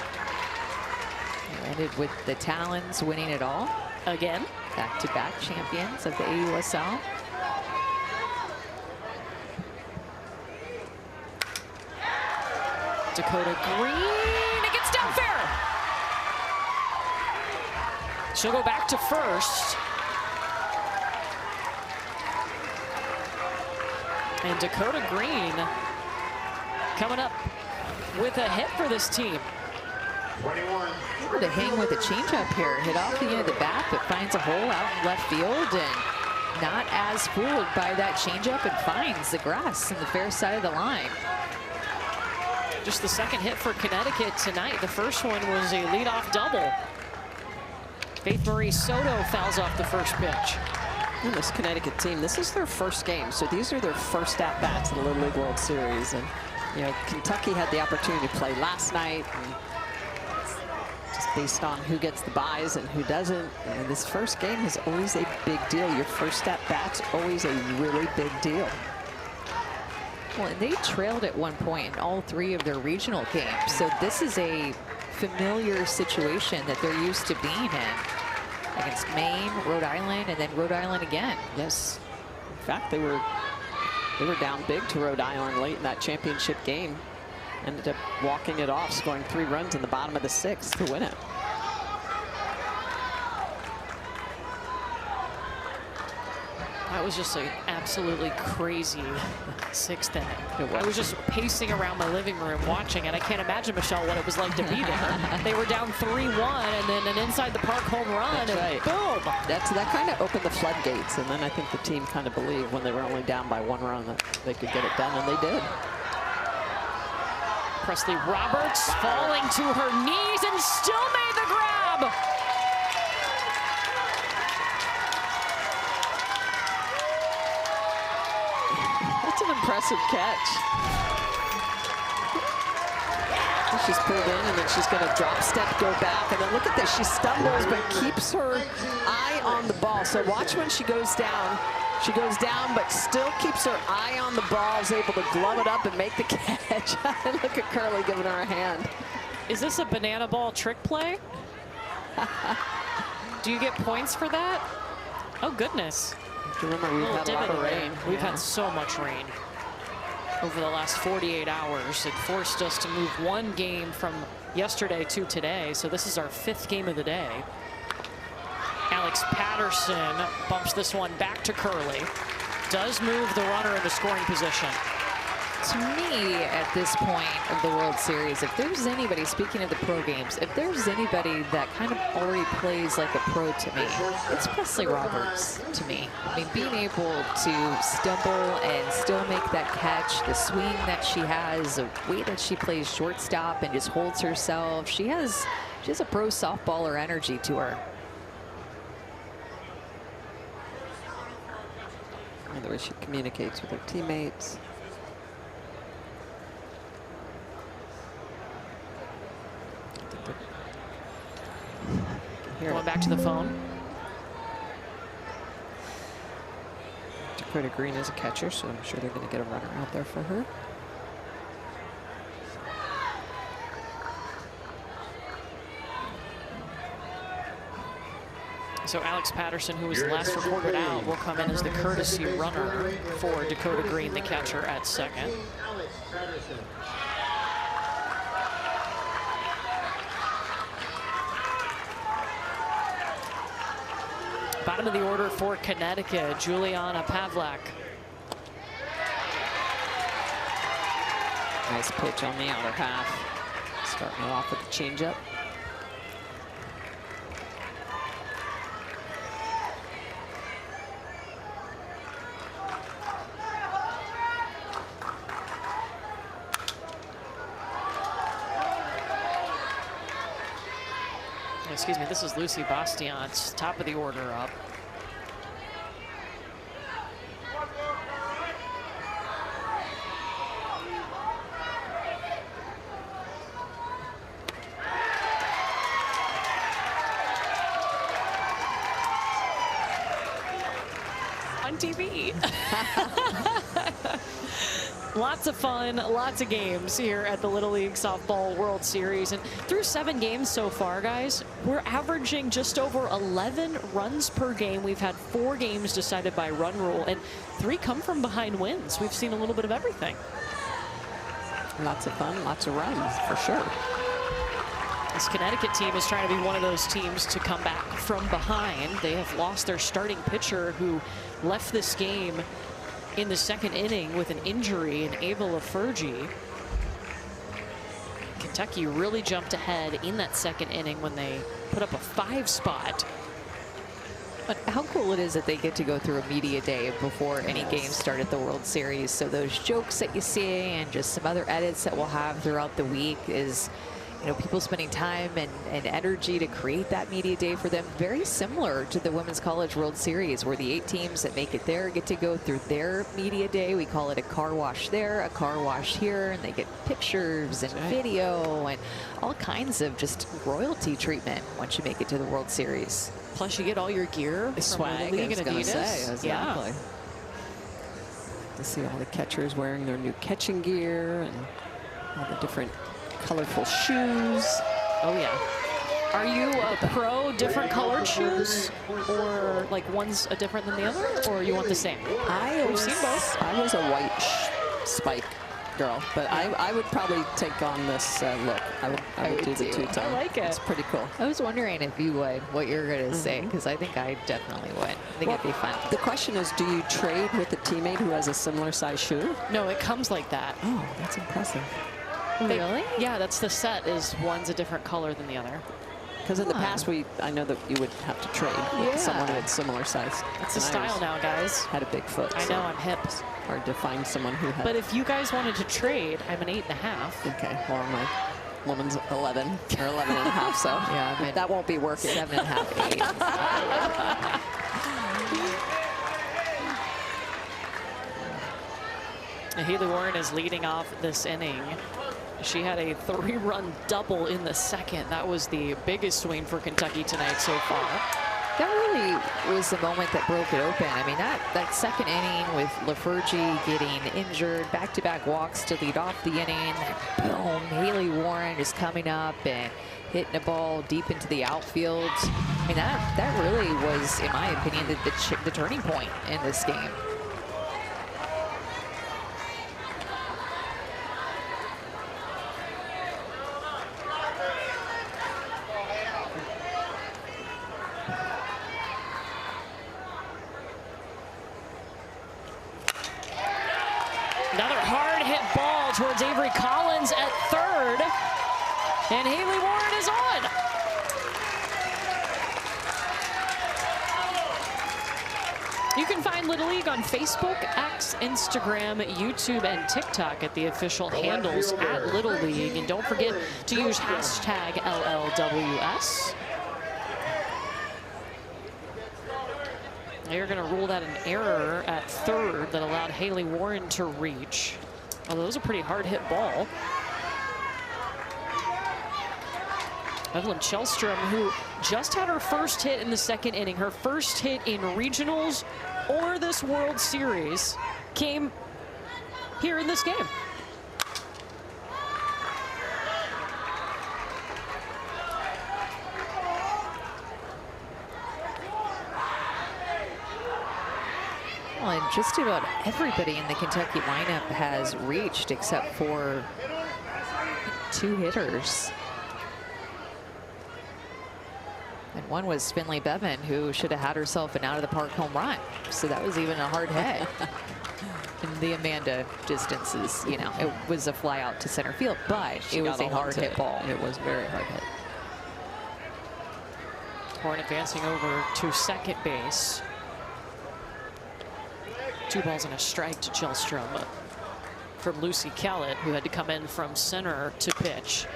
Ended with the Talons winning it all. Again. Back-to-back champions of the AUSL. Dakota Green, it gets down fair. She'll go back to first. And Dakota Green coming up with a hit for this team. 21. Able to hang with a changeup here. Hit off the end of the bat, but finds a hole out in left field and not as fooled by that changeup and finds the grass in the fair side of the line. Just the second hit for Connecticut tonight. The first one was a leadoff double. Faith Marie Soto fouls off the first pitch. And this Connecticut team, this is their first game, so these are their first at-bats in the Little League World Series. And, you know, Kentucky had the opportunity to play last night, and just based on who gets the buys and who doesn't. And this first game is always a big deal. Your first at-bat's always a really big deal. Well, and they trailed at one point in all 3 of their regional games. So this is a familiar situation that they're used to being in. Against Maine, Rhode Island, and then Rhode Island again. Yes. In fact, they were down big to Rhode Island late in that championship game. Ended up walking it off, scoring 3 runs in the bottom of the 6th to win it. That was just an absolutely crazy 6th inning. I was just pacing around my living room watching it. I can't imagine, Michelle, what it was like to be there. They were down 3-1 and then an inside the park home run. That's right. Boom. That kind of opened the floodgates, and then I think the team kind of believed when they were only down by 1 run that they could get it done, and they did. Presley Roberts falling to her knees and still made the grab. That's an impressive catch. She's pulled in, and then she's going to drop step, go back, and then look at this. She stumbles, but keeps her eye on the ball. So watch when she goes down. She goes down, but still keeps her eye on the ball, is able to glove it up and make the catch. Look at Curly giving her a hand. Is this a banana ball trick play? Do you get points for that? Oh, goodness. Remember, we've had a lot of rain. We've had so much rain over the last 48 hours. It forced us to move one game from yesterday to today. So this is our 5th game of the day. Alex Patterson bumps this one back to Curly. Does move the runner into scoring position. To me, at this point of the World Series, if there's anybody, speaking of the pro games, if there's anybody that kind of already plays like a pro to me, it's Presley Roberts to me. I mean, being able to stumble and still make that catch, the swing that she has, the way that she plays shortstop and just holds herself, she has a pro softballer energy to her. And the way she communicates with her teammates. Going back to the phone. Dakota Green is a catcher, so I'm sure they're going to get a runner out there for her. So Alex Patterson, who was last reported out, will come in as the courtesy runner for Dakota Green, the catcher, at second. Alex Patterson. Bottom of the order for Connecticut, Juliana Pavlak. Nice pitch on the outer half. Starting it off with the changeup. Excuse me, this is Lucy Bastian's top of the order up. On TV. Lots of fun, lots of games here at the Little League Softball World Series. And through 7 games so far, guys, we're averaging just over 11 runs per game. We've had 4 games decided by run rule, and 3 come from behind wins. We've seen a little bit of everything. Lots of fun, lots of runs, for sure. This Connecticut team is trying to be one of those teams to come back from behind. They have lost their starting pitcher, who left this game in the 2nd inning with an injury in Ava Lafergie. Kentucky really jumped ahead in that 2nd inning when they put up a 5 spot. But how cool it is that they get to go through a media day before any games start at the World Series. So those jokes that you see and just some other edits that we'll have throughout the week is, you know, people spending time and energy to create that media day for them. Very similar to the Women's College World Series, where the 8 teams that make it there get to go through their media day. We call it a car wash there, a car wash here, and they get pictures and video and all kinds of just royalty treatment once you make it to the World Series. Plus, you get all your gear, Swag, from the league and I was gonna Adidas. say, exactly. Yeah. To see all the catchers wearing their new catching gear and all the different colorful shoes. Oh, yeah. Are you a pro different colored shoes, or like one's a different than the other, or you want the same? We've seen both. I was a white spike girl, but I would probably take on this look. I would do the two-tone. I like it. It's pretty cool. I was wondering if you would, what you're going to say, because I think I definitely would. I think it'd be fun. The question is, do you trade with a teammate who has a similar size shoe? No, it comes like that. Oh, that's impressive. Really? Yeah, that's the set, is one's a different color than the other. Because in the past, I know that you would have to trade with someone who had similar size. It's the style now, guys. Had a big foot. I know, I'm hip. Hard to find someone who had. But if you guys wanted to trade, I'm an 8.5. Okay, well, my woman's 11 or 11 and a half, so Yeah, that won't be working. 7.5, 8. Haley Warren is leading off this inning. She had a 3-run double in the second. That was the biggest swing for Kentucky tonight so far. That really was the moment that broke it open. I mean, that second inning with Lafergie getting injured, back-to-back walks to lead off the inning, boom, Haley Warren is coming up and hitting a ball deep into the outfield. I mean, that really was, in my opinion, the turning point in this game. Another hard hit ball towards Avery Collins at third. And Haley Warren is on. You can find Little League on Facebook, X, Instagram, YouTube, and TikTok at the official handles at Little League. And don't forget to use hashtag LLWS. They're going to rule that an error at third that allowed Haley Warren to reach. Although it was a pretty hard hit ball. Evelyn Kjellstrom, who just had her first hit in the second inning, her first hit in regionals or this World Series, came here in this game. Well, and just about everybody in the Kentucky lineup has reached except for 2 hitters. And one was Finley Bevan, who should have had herself an out-of-the-park home run. So that was even a hard hit. In the Amanda distances, you know, it was a fly out to center field, but it was a hard hit ball. It was very hard hit. Horn advancing over to second base. 2 balls and a strike to Kjellstrom from Lucy Kellett, who had to come in from center to pitch.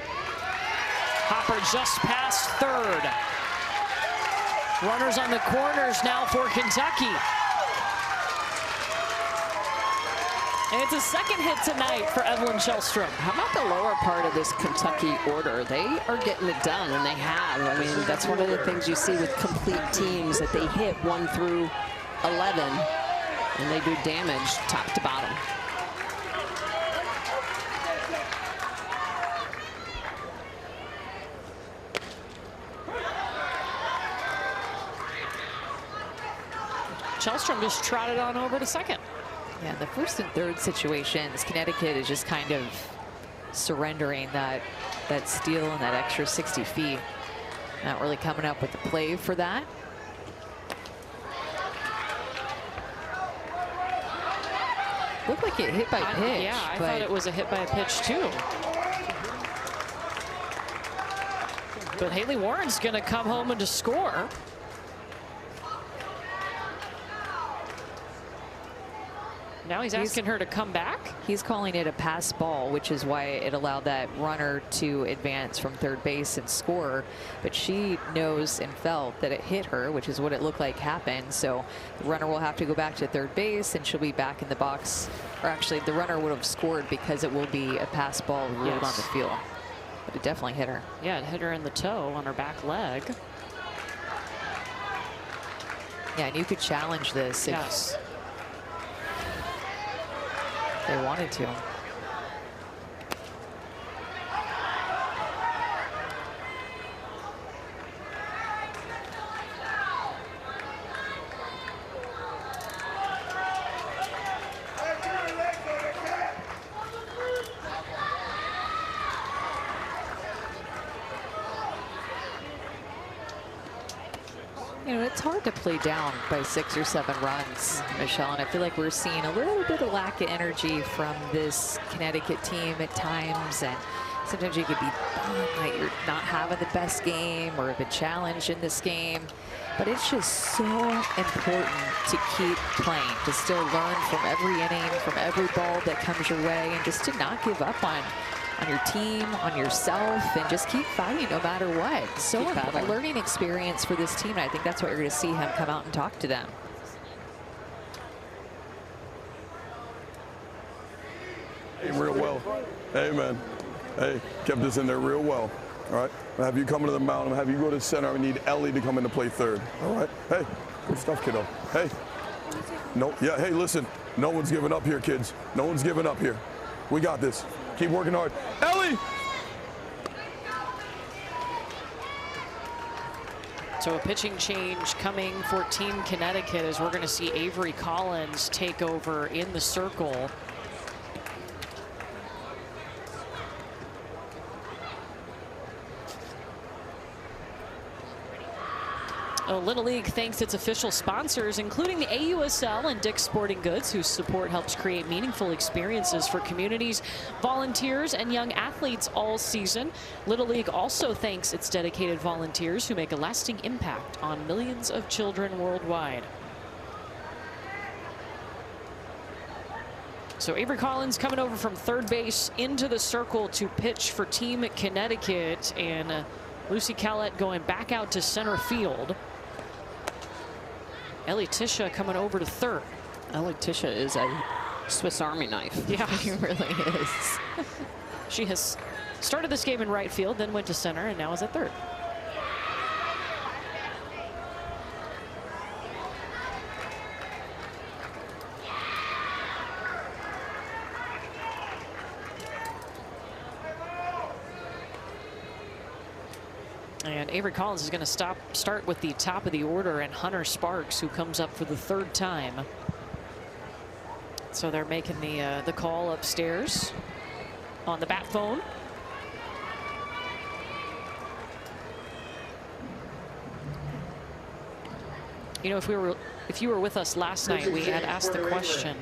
Hopper just past third. Runners on the corners now for Kentucky. And it's a second hit tonight for Evelyn Kjellstrom. How about the lower part of this Kentucky order? They are getting it done, and they have. I mean, that's one of the things you see with complete teams, that they hit 1 through 11, and they do damage top to bottom. Kjellstrom just trotted on over to second. Yeah, the first and third situations, Connecticut is just kind of surrendering that steal and that extra 60 feet. Not really coming up with the play for that. Looked like it hit by pitch. Yeah, I thought it was a hit by a pitch too. But Haley Warren's going to come home and to score. Now he's asking her to come back. He's calling it a pass ball, which is why it allowed that runner to advance from third base and score. But she knows and felt that it hit her, which is what it looked like happened. So the runner will have to go back to third base, and she'll be back in the box. Or actually, the runner would have scored because it will be a pass ball ruled on the field. But it definitely hit her. Yeah, it hit her in the toe on her back leg. Yeah, and you could challenge this if they wanted to. You know, it's hard to play down by 6 or 7 runs, Michelle, and I feel like we're seeing a little bit of lack of energy from this Connecticut team at times, and sometimes you could be like you're not having the best game or have been challenged in this game, but it's just so important to keep playing, to still learn from every inning, from every ball that comes your way, and just to not give up on your team, on yourself, and just keep fighting no matter what. So a learning experience for this team, and I think that's what you're going to see him come out and talk to them. Real well. Amen. Hey, kept us in there real well. All right. I'll have you come to the mound. I'll have you go to center. I need Ellie to come in to play third. All right. Hey, good stuff, kiddo. Hey. No. Yeah. Hey, listen. No one's giving up here, kids. No one's giving up here. We got this. Keep working hard. Ellie. So a pitching change coming for Team Connecticut as we're going to see Avery Collins take over in the circle. Little League thanks its official sponsors, including the AUSL and Dick's Sporting Goods, whose support helps create meaningful experiences for communities, volunteers, and young athletes all season. Little League also thanks its dedicated volunteers who make a lasting impact on millions of children worldwide. So Avery Collins coming over from third base into the circle to pitch for Team Connecticut, and Lucy Callett going back out to center field. Ellie Tisha coming over to third. Ellie Tisha is a Swiss Army knife. Yeah, He really is. she has started this game in right field, then went to center, and now is at third. And Avery Collins is going to start with the top of the order, and Hunter Sparks, who comes up for the third time. So they're making the call upstairs on the bat phone. You know, if you were with us last night, we had asked the question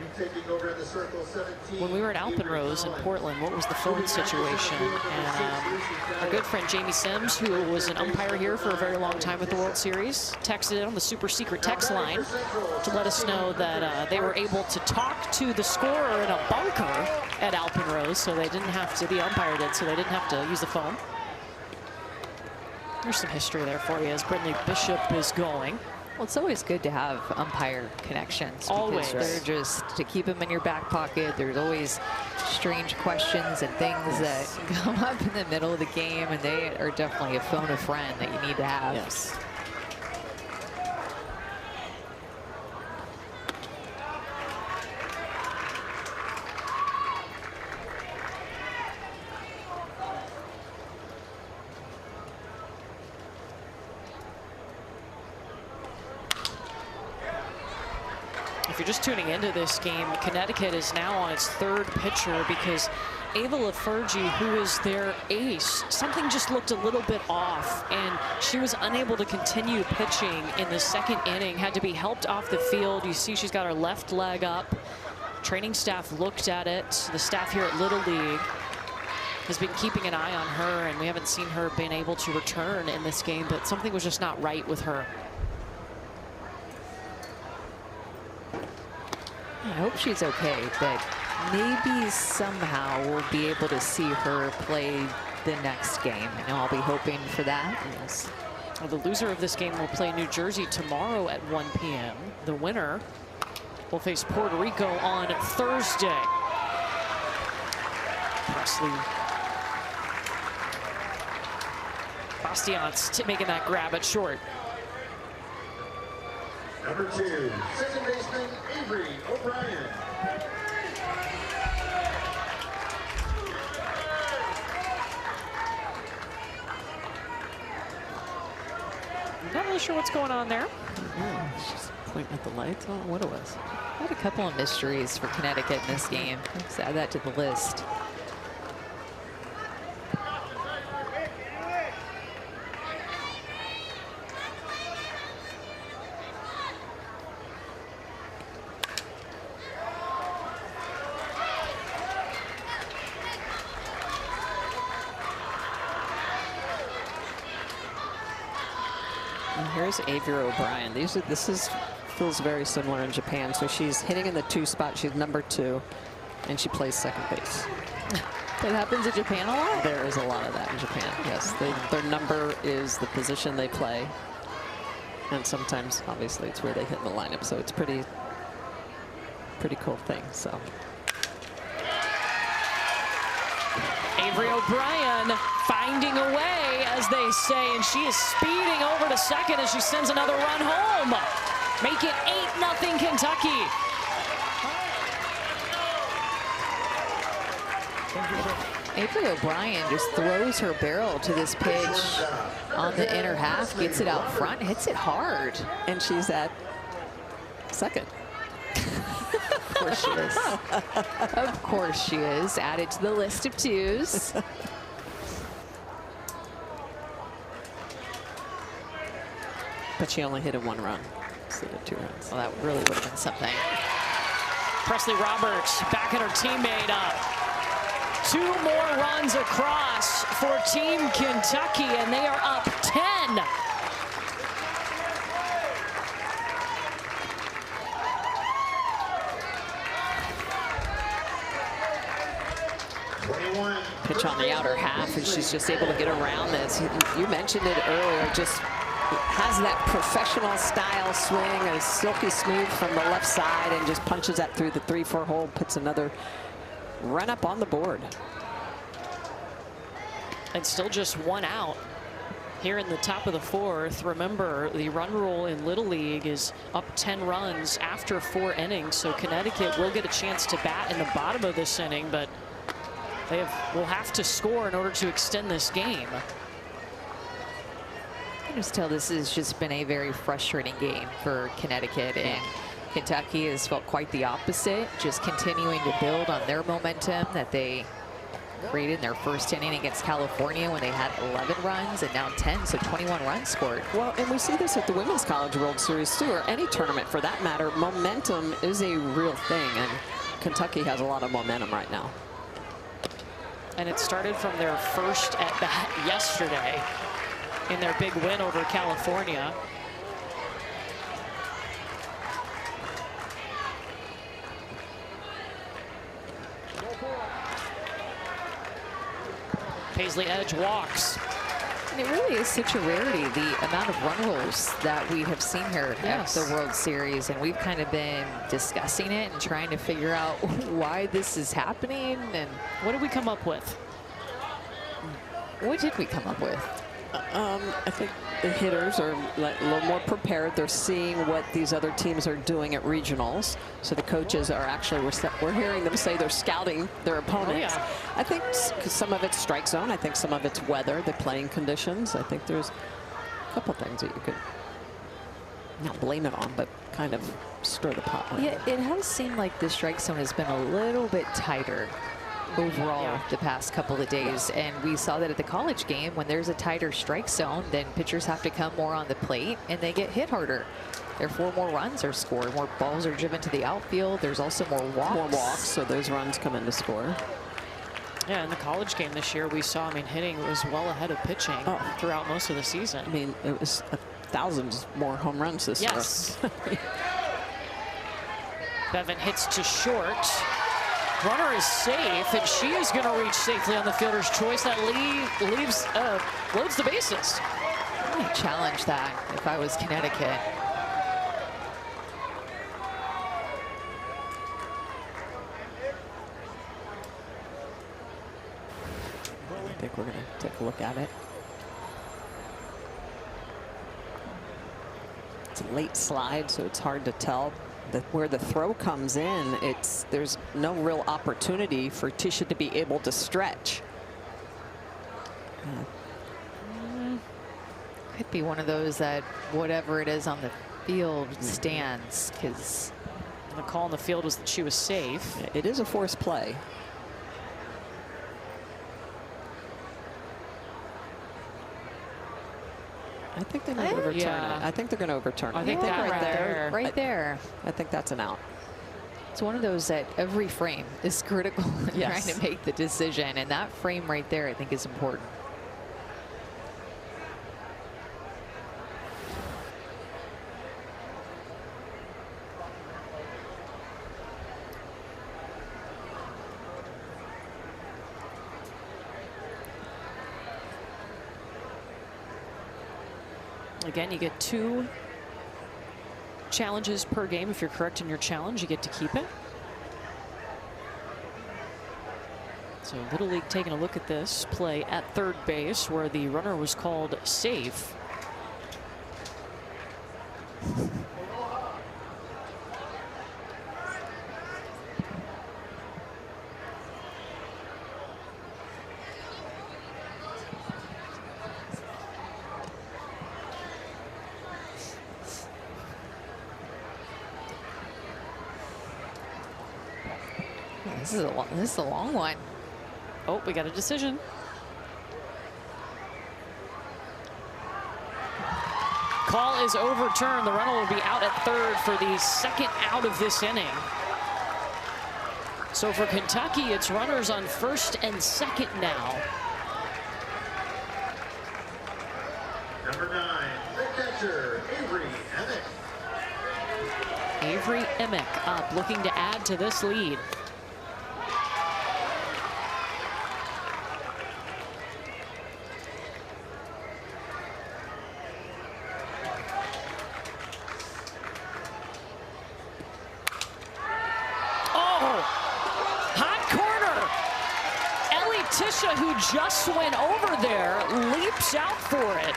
when we were at Alpenrose in Portland, what was the phone situation? And our good friend Jamie Sims, who was an umpire here for a very long time with the World Series, texted in on the super secret text line to let us know that they were able to talk to the scorer in a bunker at Alpenrose, so they didn't have to, the umpire did, so they didn't have to use the phone. There's some history there for you as Brindley Bishop is going. Well, it's always good to have umpire connections. Always. They're just to keep them in your back pocket. There's always strange questions and things that come up in the middle of the game, and they are definitely a phone a friend that you need to have. Yes. If you're just tuning into this game, Connecticut is now on its third pitcher because Ava Lafergie, who is their ace, something just looked a little bit off, and she was unable to continue pitching in the second inning, had to be helped off the field. You see she's got her left leg up. Training staff looked at it. The staff here at Little League has been keeping an eye on her, and we haven't seen her being able to return in this game, but something was just not right with her. I hope she's okay, but maybe somehow we'll be able to see her play the next game. And I'll be hoping for that. Yes. Well, the loser of this game will play New Jersey tomorrow at 1 p.m. The winner will face Puerto Rico on Thursday. Presley Bastians making that grab at short. Number 2, second baseman Avery O'Brien. Not really sure what's going on there. Yeah, she's pointing at the lights. I don't know what it was. Had a couple of mysteries for Connecticut in this game. Let's add that to the list. And here's Avery O'Brien. Feels very similar in Japan. So she's hitting in the 2 spot. She's number 2, and she plays second base. That happens in Japan a lot? There is a lot of that in Japan. Yes, their number is the position they play, and sometimes, obviously, it's where they hit in the lineup. So it's pretty cool thing. So. Avery O'Brien finding a way, as they say, and she is speeding over to second as she sends another run home. Make it 8-0 Kentucky. Avery O'Brien just throws her barrel to this pitch on the inner half, gets it out front, hits it hard. And she's at second. Of course she is. Of course she is. Added to the list of twos. But she only hit a 1 run instead of 2 runs. Well, that really would have been something. Presley Roberts backing her teammate up. 2 more runs across for Team Kentucky, and they are up 10. Pitch on the outer half, and she's just able to get around this. You mentioned it earlier, just has that professional style swing, a silky smooth from the left side, and just punches that through the 3-4 hole, puts another run up on the board. And still just 1 out here in the top of the 4th. Remember, the run rule in Little League is up 10 runs after 4 innings, so Connecticut will get a chance to bat in the bottom of this inning, but they will have to score in order to extend this game. I can just tell this has just been a very frustrating game for Connecticut, and Kentucky has felt quite the opposite, just continuing to build on their momentum that they created in their first inning against California when they had 11 runs and now 10, so 21 runs scored. Well, and we see this at the Women's College World Series too, or any tournament for that matter. Momentum is a real thing, and Kentucky has a lot of momentum right now. And it started from their first at bat yesterday in their big win over California. Paisley Edge walks. And it really is such a rarity, the amount of run rolls that we have seen here at the World Series. And we've kind of been discussing it and trying to figure out why this is happening. And what did we come up with? What did we come up with? I think the hitters are a little more prepared. They're seeing what these other teams are doing at regionals. So the coaches are actually, we're hearing them say they're scouting their opponents. Oh, yeah. I think some of it's strike zone. I think some of it's weather, the playing conditions. I think there's a couple things that you could not blame it on, but kind of stir the pot with. Yeah, it has seemed like the strike zone has been a little bit tighter overall the past couple of days, and we saw that at the college game. When there's a tighter strike zone, then pitchers have to come more on the plate and they get hit harder. Therefore, more runs are scored, more balls are driven to the outfield. There's also more walks. So those runs come in to score. Yeah, in the college game this year, we saw, hitting was well ahead of pitching throughout most of the season. It was thousands more home runs this year. Yes. Bevan hits to short. Runner is safe, and she is going to reach safely on the fielder's choice. That loads the bases. I would challenge that if I was Connecticut. I think we're going to take a look at it. It's a late slide, so it's hard to tell. Where the throw comes in, there's no real opportunity for Tisha to be able to stretch. Could be one of those that whatever it is on the field stands, because the call on the field was that she was safe. It is a forced play. I think they might overturn it. I think they're going to overturn it. I think that right there. I think that's an out. It's one of those that every frame is critical in trying to make the decision, and that frame right there I think is important. Again, you get 2 challenges per game. If you're correct in your challenge, you get to keep it. So Little League taking a look at this play at third base where the runner was called safe. This is a long one. Oh, we got a decision. Call is overturned. The runner will be out at third for the second out of this inning. So for Kentucky, it's runners on first and second now. Number 9, the catcher, Avery Emick. Avery Emick up, looking to add to this lead. Who just went over there, leaps out for it.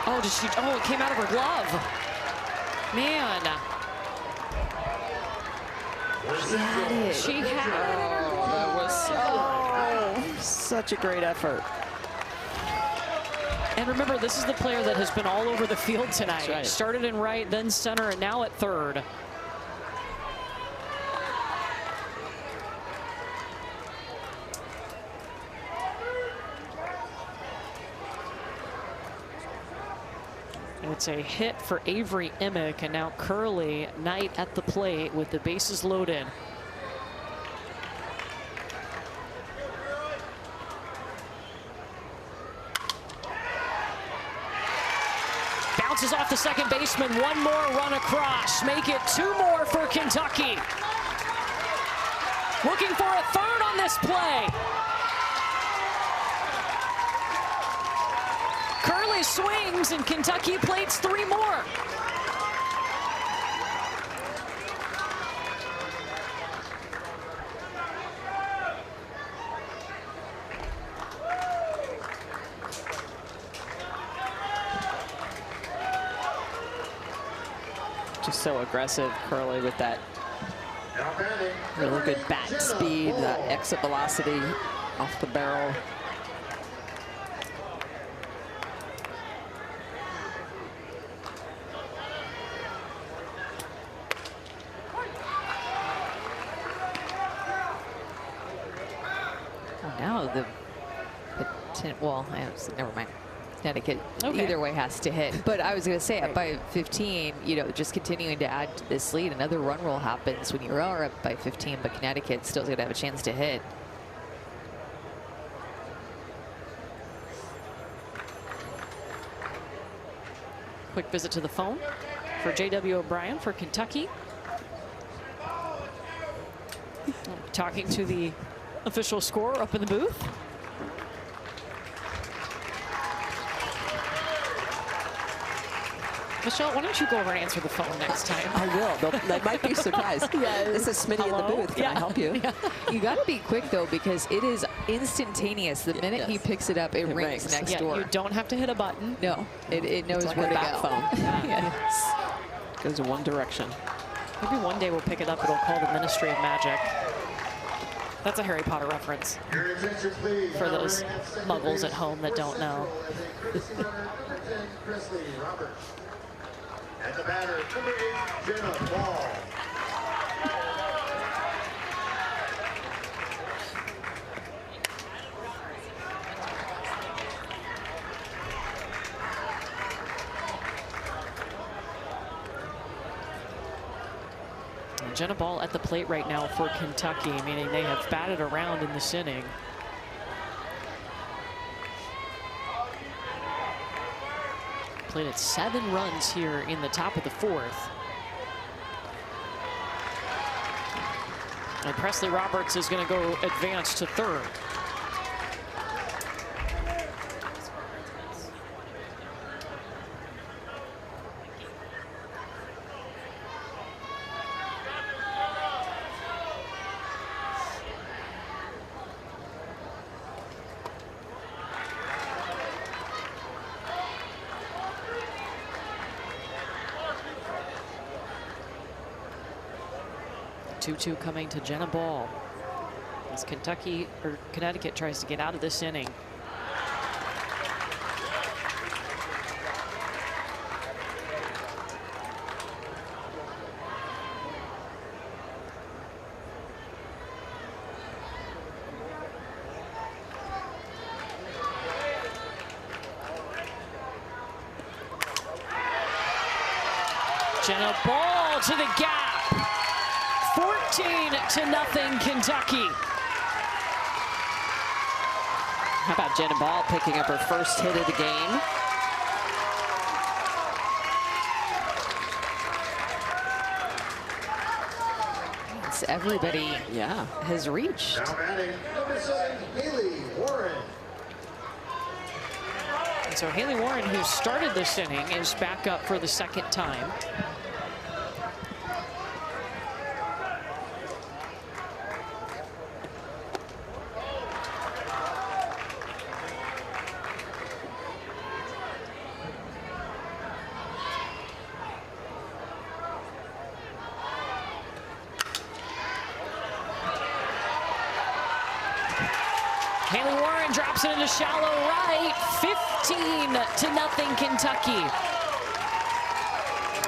Oh, did she? Oh, it came out of her glove. Man. She had it. That was such a great effort. And remember, this is the player that has been all over the field tonight. Right. Started in right, then center, and now at third. It's a hit for Avery Emick, and now Curly Knight at the plate with the bases loaded. Bounces off the second baseman. One more run across. Make it 2 more for Kentucky. Looking for a third on this play. Curly swings and Kentucky plates 3 more. Just so aggressive, Curly, with that really good bat speed, that exit velocity off the barrel. Well, now well, never mind. Connecticut either way has to hit. But I was going to say, up by 15, you know, just continuing to add to this lead. Another run rule happens when you are up by 15, but Connecticut still's going to have a chance to hit. Quick visit to the phone for J.W. O'Brien for Kentucky. Talking to the official scorer up in the booth. Michelle, why don't you go over and answer the phone next time? I will. They might be surprised. This is Smitty in the booth. Can I help you? Yeah. You got to be quick, though, because it is instantaneous. The minute he picks it up, it rings next door. You don't have to hit a button. No, it knows like where to a go. phone. Yes. Goes in one direction. Maybe one day we'll pick it up. It'll call the Ministry of Magic. That's a Harry Potter reference for those muggles at home that don't know. And the batter, number 8, Jenna Ball. Jenna Ball at the plate right now for Kentucky, meaning they have batted around in this inning. Played at 7 runs here in the top of the 4th. And Presley Roberts is going to go advance to third. 2-2 coming to Jenna Ball as Connecticut tries to get out of this inning. Jenna Ball to the gap. 14-0 Kentucky. How about Jenna Ball picking up her first hit of the game? It's everybody has reached. Now batting number 7, Haley Warren. And so Haley Warren, who started this inning, is back up for the second time. Haley Warren drops it into shallow right. 15-0 Kentucky.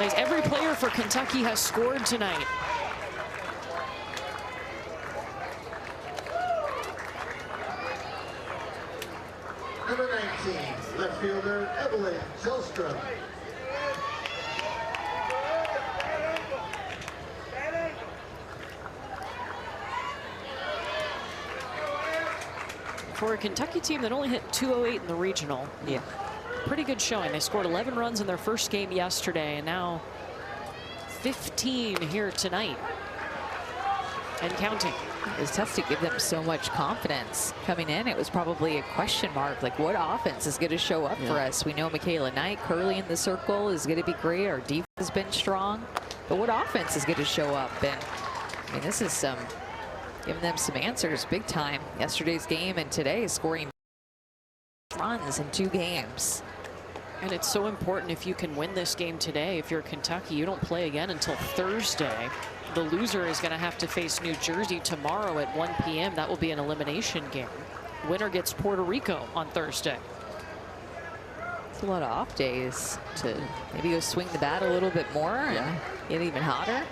As every player for Kentucky has scored tonight. Number 19, left fielder Evelyn Zellstrom. For a Kentucky team that only hit .208 in the regional. Yeah. Pretty good showing. They scored 11 runs in their first game yesterday, and now 15 here tonight. And counting. It was tough to give them so much confidence coming in. It was probably a question mark, like what offense is going to show up for us? We know Michaela Knight, Curley in the circle is going to be great. Our defense has been strong, but what offense is going to show up? And I mean, this is giving them some answers big time. Yesterday's game and today scoring runs in 2 games. And it's so important if you can win this game today. If you're Kentucky, you don't play again until Thursday. The loser is going to have to face New Jersey tomorrow at 1 p.m. That will be an elimination game. Winner gets Puerto Rico on Thursday. It's a lot of off days to maybe go swing the bat a little bit more and get even hotter.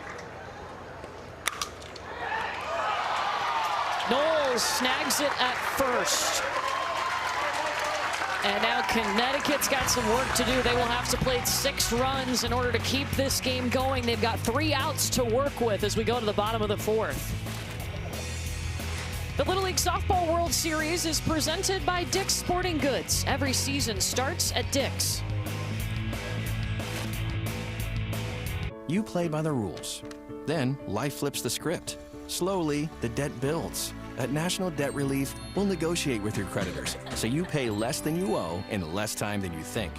Knowles snags it at first. And now Connecticut's got some work to do. They will have to play 6 runs in order to keep this game going. They've got 3 outs to work with as we go to the bottom of the 4th. The Little League Softball World Series is presented by Dick's Sporting Goods. Every season starts at Dick's. You play by the rules. Then life flips the script. Slowly, the debt builds. At National Debt Relief, we'll negotiate with your creditors so you pay less than you owe in less time than you think.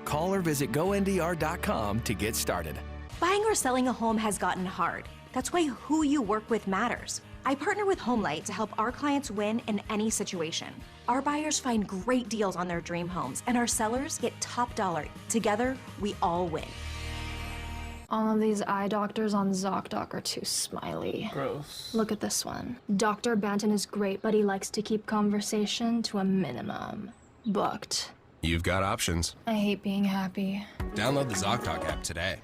Call or visit GoNDR.com to get started. Buying or selling a home has gotten hard. That's why who you work with matters. I partner with HomeLight to help our clients win in any situation. Our buyers find great deals on their dream homes, and our sellers get top dollar. Together, we all win. All of these eye doctors on ZocDoc are too smiley. Gross. Look at this one. Dr. Banton is great, but he likes to keep conversation to a minimum. Booked. You've got options. I hate being happy. Download the ZocDoc app today.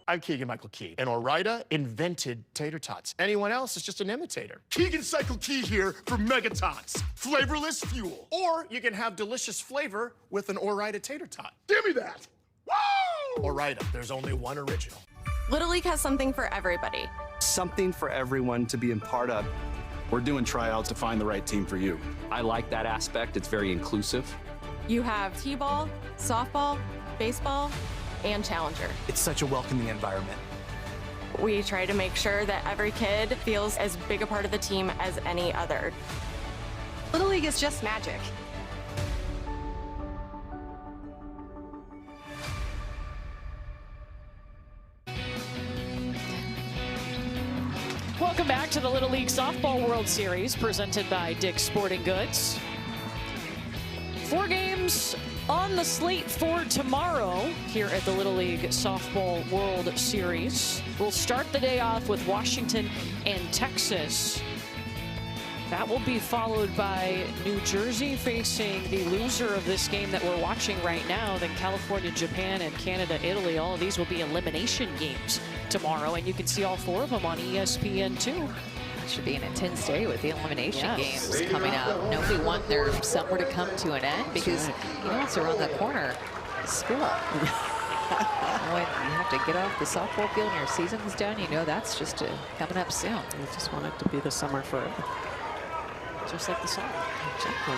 I'm Keegan-Michael Key, and Ore-Ida invented tater tots. Anyone else is just an imitator. Keegan-Cycle Key here for Mega Tots. Flavorless fuel. Or you can have delicious flavor with an Ore-Ida tater tot. Give me that. Woo! Ore-Ida, there's only one original. Little League has something for everybody. Something for everyone to be a part of. We're doing tryouts to find the right team for you. I like that aspect. It's very inclusive. You have T-ball, softball, baseball, and challenger. It's such a welcoming environment. We try to make sure that every kid feels as big a part of the team as any other. Little League is just magic. Welcome back to the Little League Softball World Series presented by Dick's Sporting Goods. 4 games On the slate for tomorrow here at the Little League Softball World Series, we'll start the day off with Washington and Texas. That will be followed by New Jersey facing the loser of this game that we're watching right now. Then California, Japan, and Canada, Italy. All of these will be elimination games tomorrow, and you can see all 4 of them on ESPN2. Should be an intense day with the elimination games coming up. Nobody want their summer to come to an end because you know it's around the corner. School. When you have to get off the softball field and your season's done, you know that's just coming up soon. You just want it to be the summer forever. Just like the song. Exactly.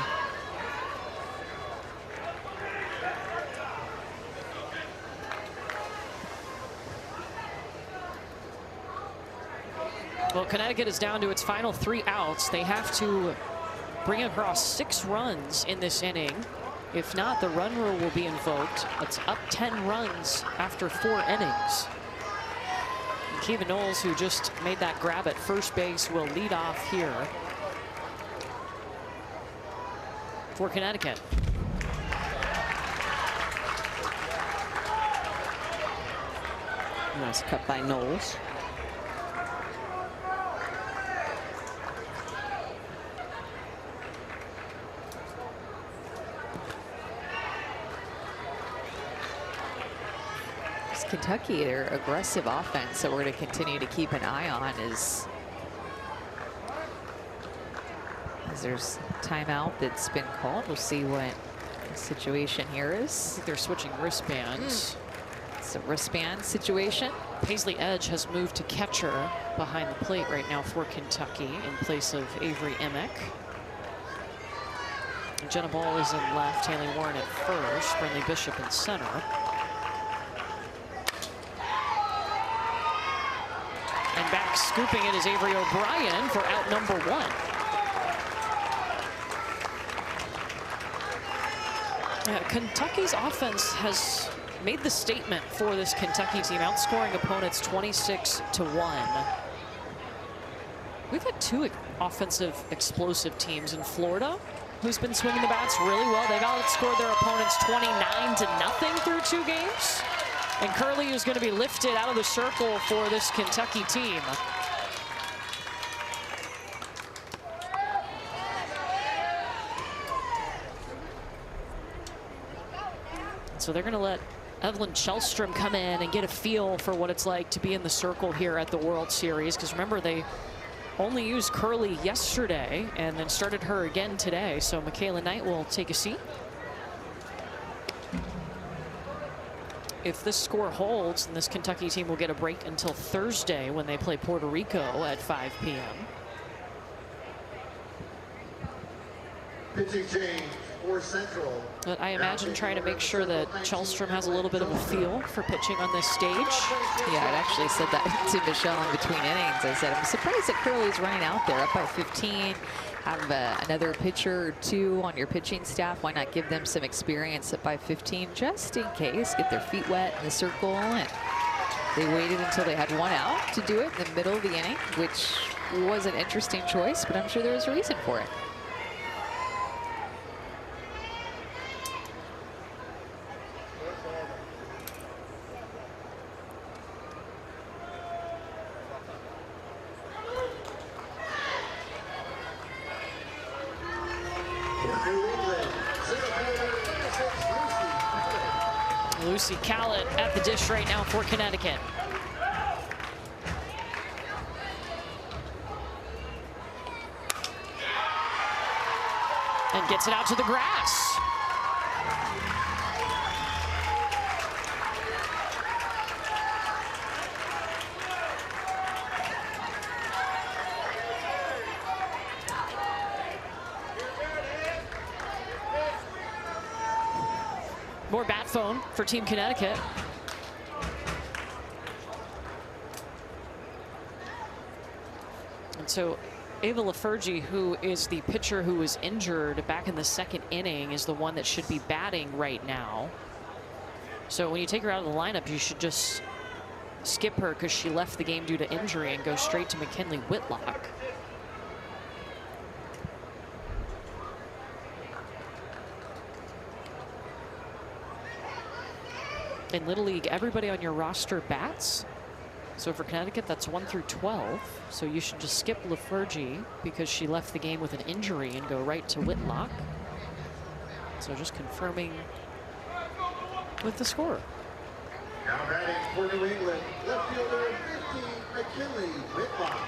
Well, Connecticut is down to its final 3 outs. They have to bring across 6 runs in this inning. If not, the run rule will be invoked. It's up 10 runs after 4 innings. And Kevin Knowles, who just made that grab at first base, will lead off here for Connecticut. Nice cut by Knowles. Kentucky, their aggressive offense that we're going to continue to keep an eye on is as there's timeout that's been called. We'll see what the situation here is. I think they're switching wristbands. It's a wristband situation. Paisley Edge has moved to catcher behind the plate right now for Kentucky in place of Avery Emick. Jenna Ball is in left, Haley Warren at first, Brenly Bishop in center. And back scooping it is Avery O'Brien for out number 1. Kentucky's offense has made the statement for this Kentucky team, outscoring opponents 26-1. We've had 2 offensive explosive teams in Florida, who's been swinging the bats really well. They've outscored their opponents 29-0 through 2 games. And Curley is going to be lifted out of the circle for this Kentucky team. So they're going to let Evelyn Shellstrom come in and get a feel for what it's like to be in the circle here at the World Series. Because remember, they only used Curley yesterday and then started her again today. So Michaela Knight will take a seat. If this score holds, then this Kentucky team will get a break until Thursday when they play Puerto Rico at 5 p.m. Pitching change for Central. But I imagine trying to make sure that Shellstrom has a little bit of a feel for pitching on this stage. Yeah, I actually said that to Michelle in between innings. I said, I'm surprised that Curley's running out there up by 15. Have another pitcher or 2 on your pitching staff. Why not give them some experience up by 15 just in case? Get their feet wet in the circle. And they waited until they had 1 out to do it in the middle of the inning, which was an interesting choice, but I'm sure there was a reason for it. Lucy Callett at the dish right now for Connecticut. And gets it out to the grass. More bat phone for Team Connecticut. And so Ava Lafergie, who is the pitcher who was injured back in the 2nd inning, is the one that should be batting right now. So when you take her out of the lineup, you should just skip her because she left the game due to injury and go straight to McKinley Whitlock. In Little League, everybody on your roster bats. So for Connecticut, that's 1 through 12. So you should just skip Lafergie because she left the game with an injury and go right to Whitlock. So just confirming with the score. Now batting for New England, left fielder 50, McKinley Whitlock.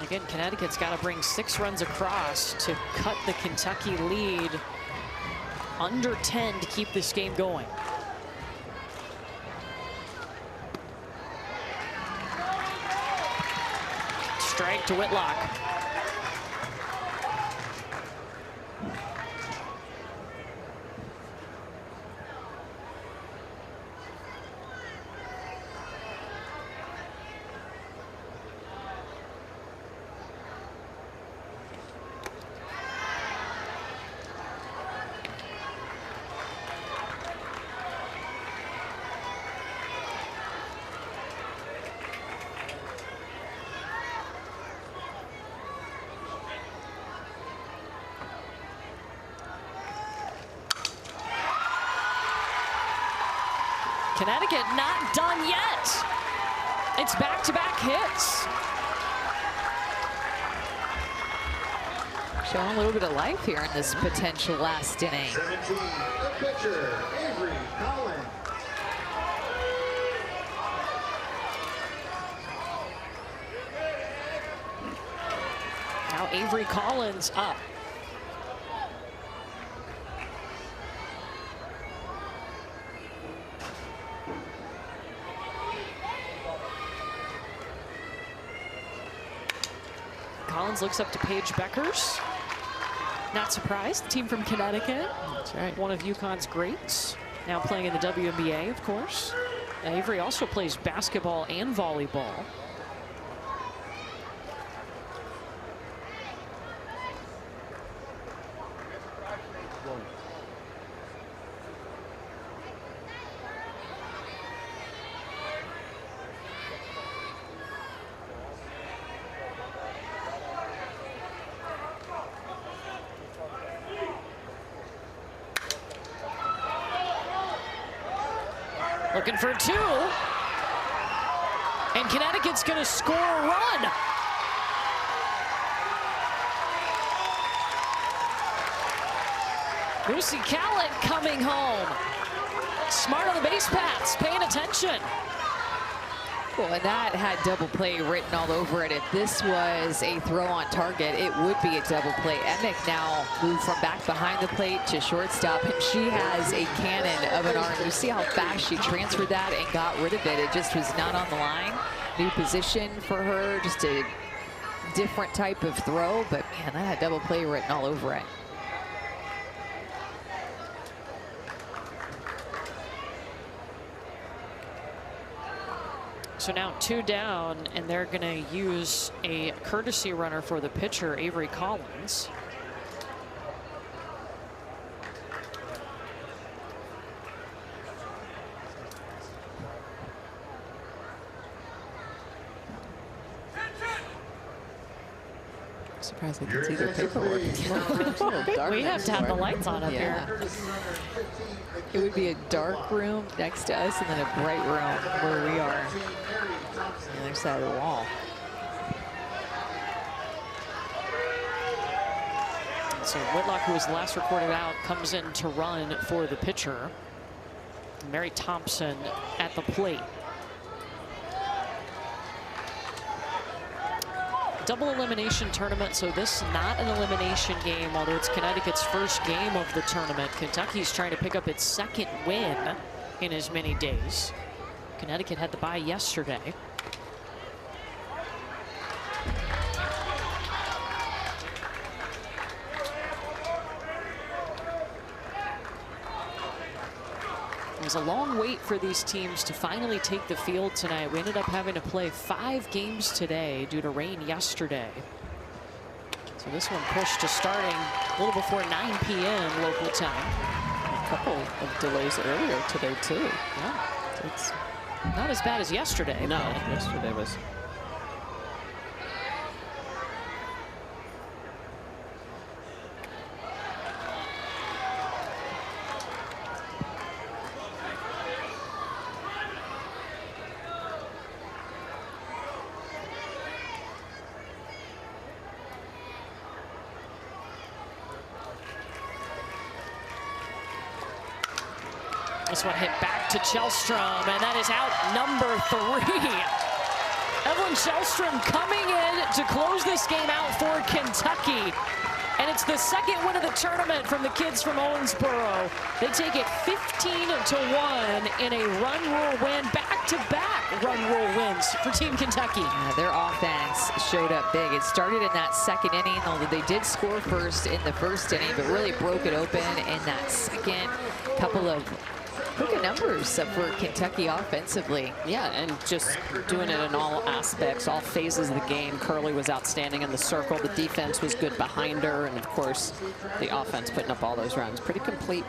Again, Connecticut's got to bring 6 runs across to cut the Kentucky lead under 10 to keep this game going. Strike to Whitlock. Connecticut not done yet. It's back-to-back hits. Showing a little bit of life here in this potential last inning. 17, the pitcher, Avery Collins. Now Avery Collins up. Collins looks up to Paige Beckers. Not surprised, the team from Connecticut. That's right. One of UConn's greats. Now playing in the WNBA, of course. Avery also plays basketball and volleyball. Looking for 2. And Connecticut's going to score a run. Lucy Callett coming home. Smart on the base paths, paying attention. Well, and that had double play written all over it. If this was a throw on target, it would be a double play. Emick now moved from back behind the plate to shortstop, and she has a cannon of an arm. You see how fast she transferred that and got rid of it. It just was not on the line. New position for her, just a different type of throw, but man, that had double play written all over it. So now 2 down, and they're going to use a courtesy runner for the pitcher, Avery Collins. Surprised they can see their paperwork. We have to have the lights on up here. It would be a dark room next to us and then a bright room where we are on the other side of the wall. So Whitlock, who was last recorded out, comes in to run for the pitcher. Mary Thompson at the plate. Double elimination tournament, so this not an elimination game, although it's Connecticut's first game of the tournament. Kentucky's trying to pick up its 2nd win in as many days. Connecticut had the bye yesterday. It was a long wait for these teams to finally take the field tonight. We ended up having to play 5 games today due to rain yesterday. So this one pushed to starting a little before 9 p.m. local time. A couple of delays earlier today, too. Yeah. It's not as bad as yesterday. No, yesterday was. This one hit back to Kjellstrom, and that is out number 3. Evelyn Kjellstrom coming in to close this game out for Kentucky. And it's the second win of the tournament from the kids from Owensboro. They take it 15-1 in a run rule win, back-to-back run rule wins for Team Kentucky. Yeah, their offense showed up big. It started in that second inning, although they did score first in the first inning, but really broke it open in that second. Couple of quick numbers for Kentucky offensively. Yeah, and just doing it in all aspects, all phases of the game. Curley was outstanding in the circle. The defense was good behind her. And, of course, the offense putting up all those runs. Pretty complete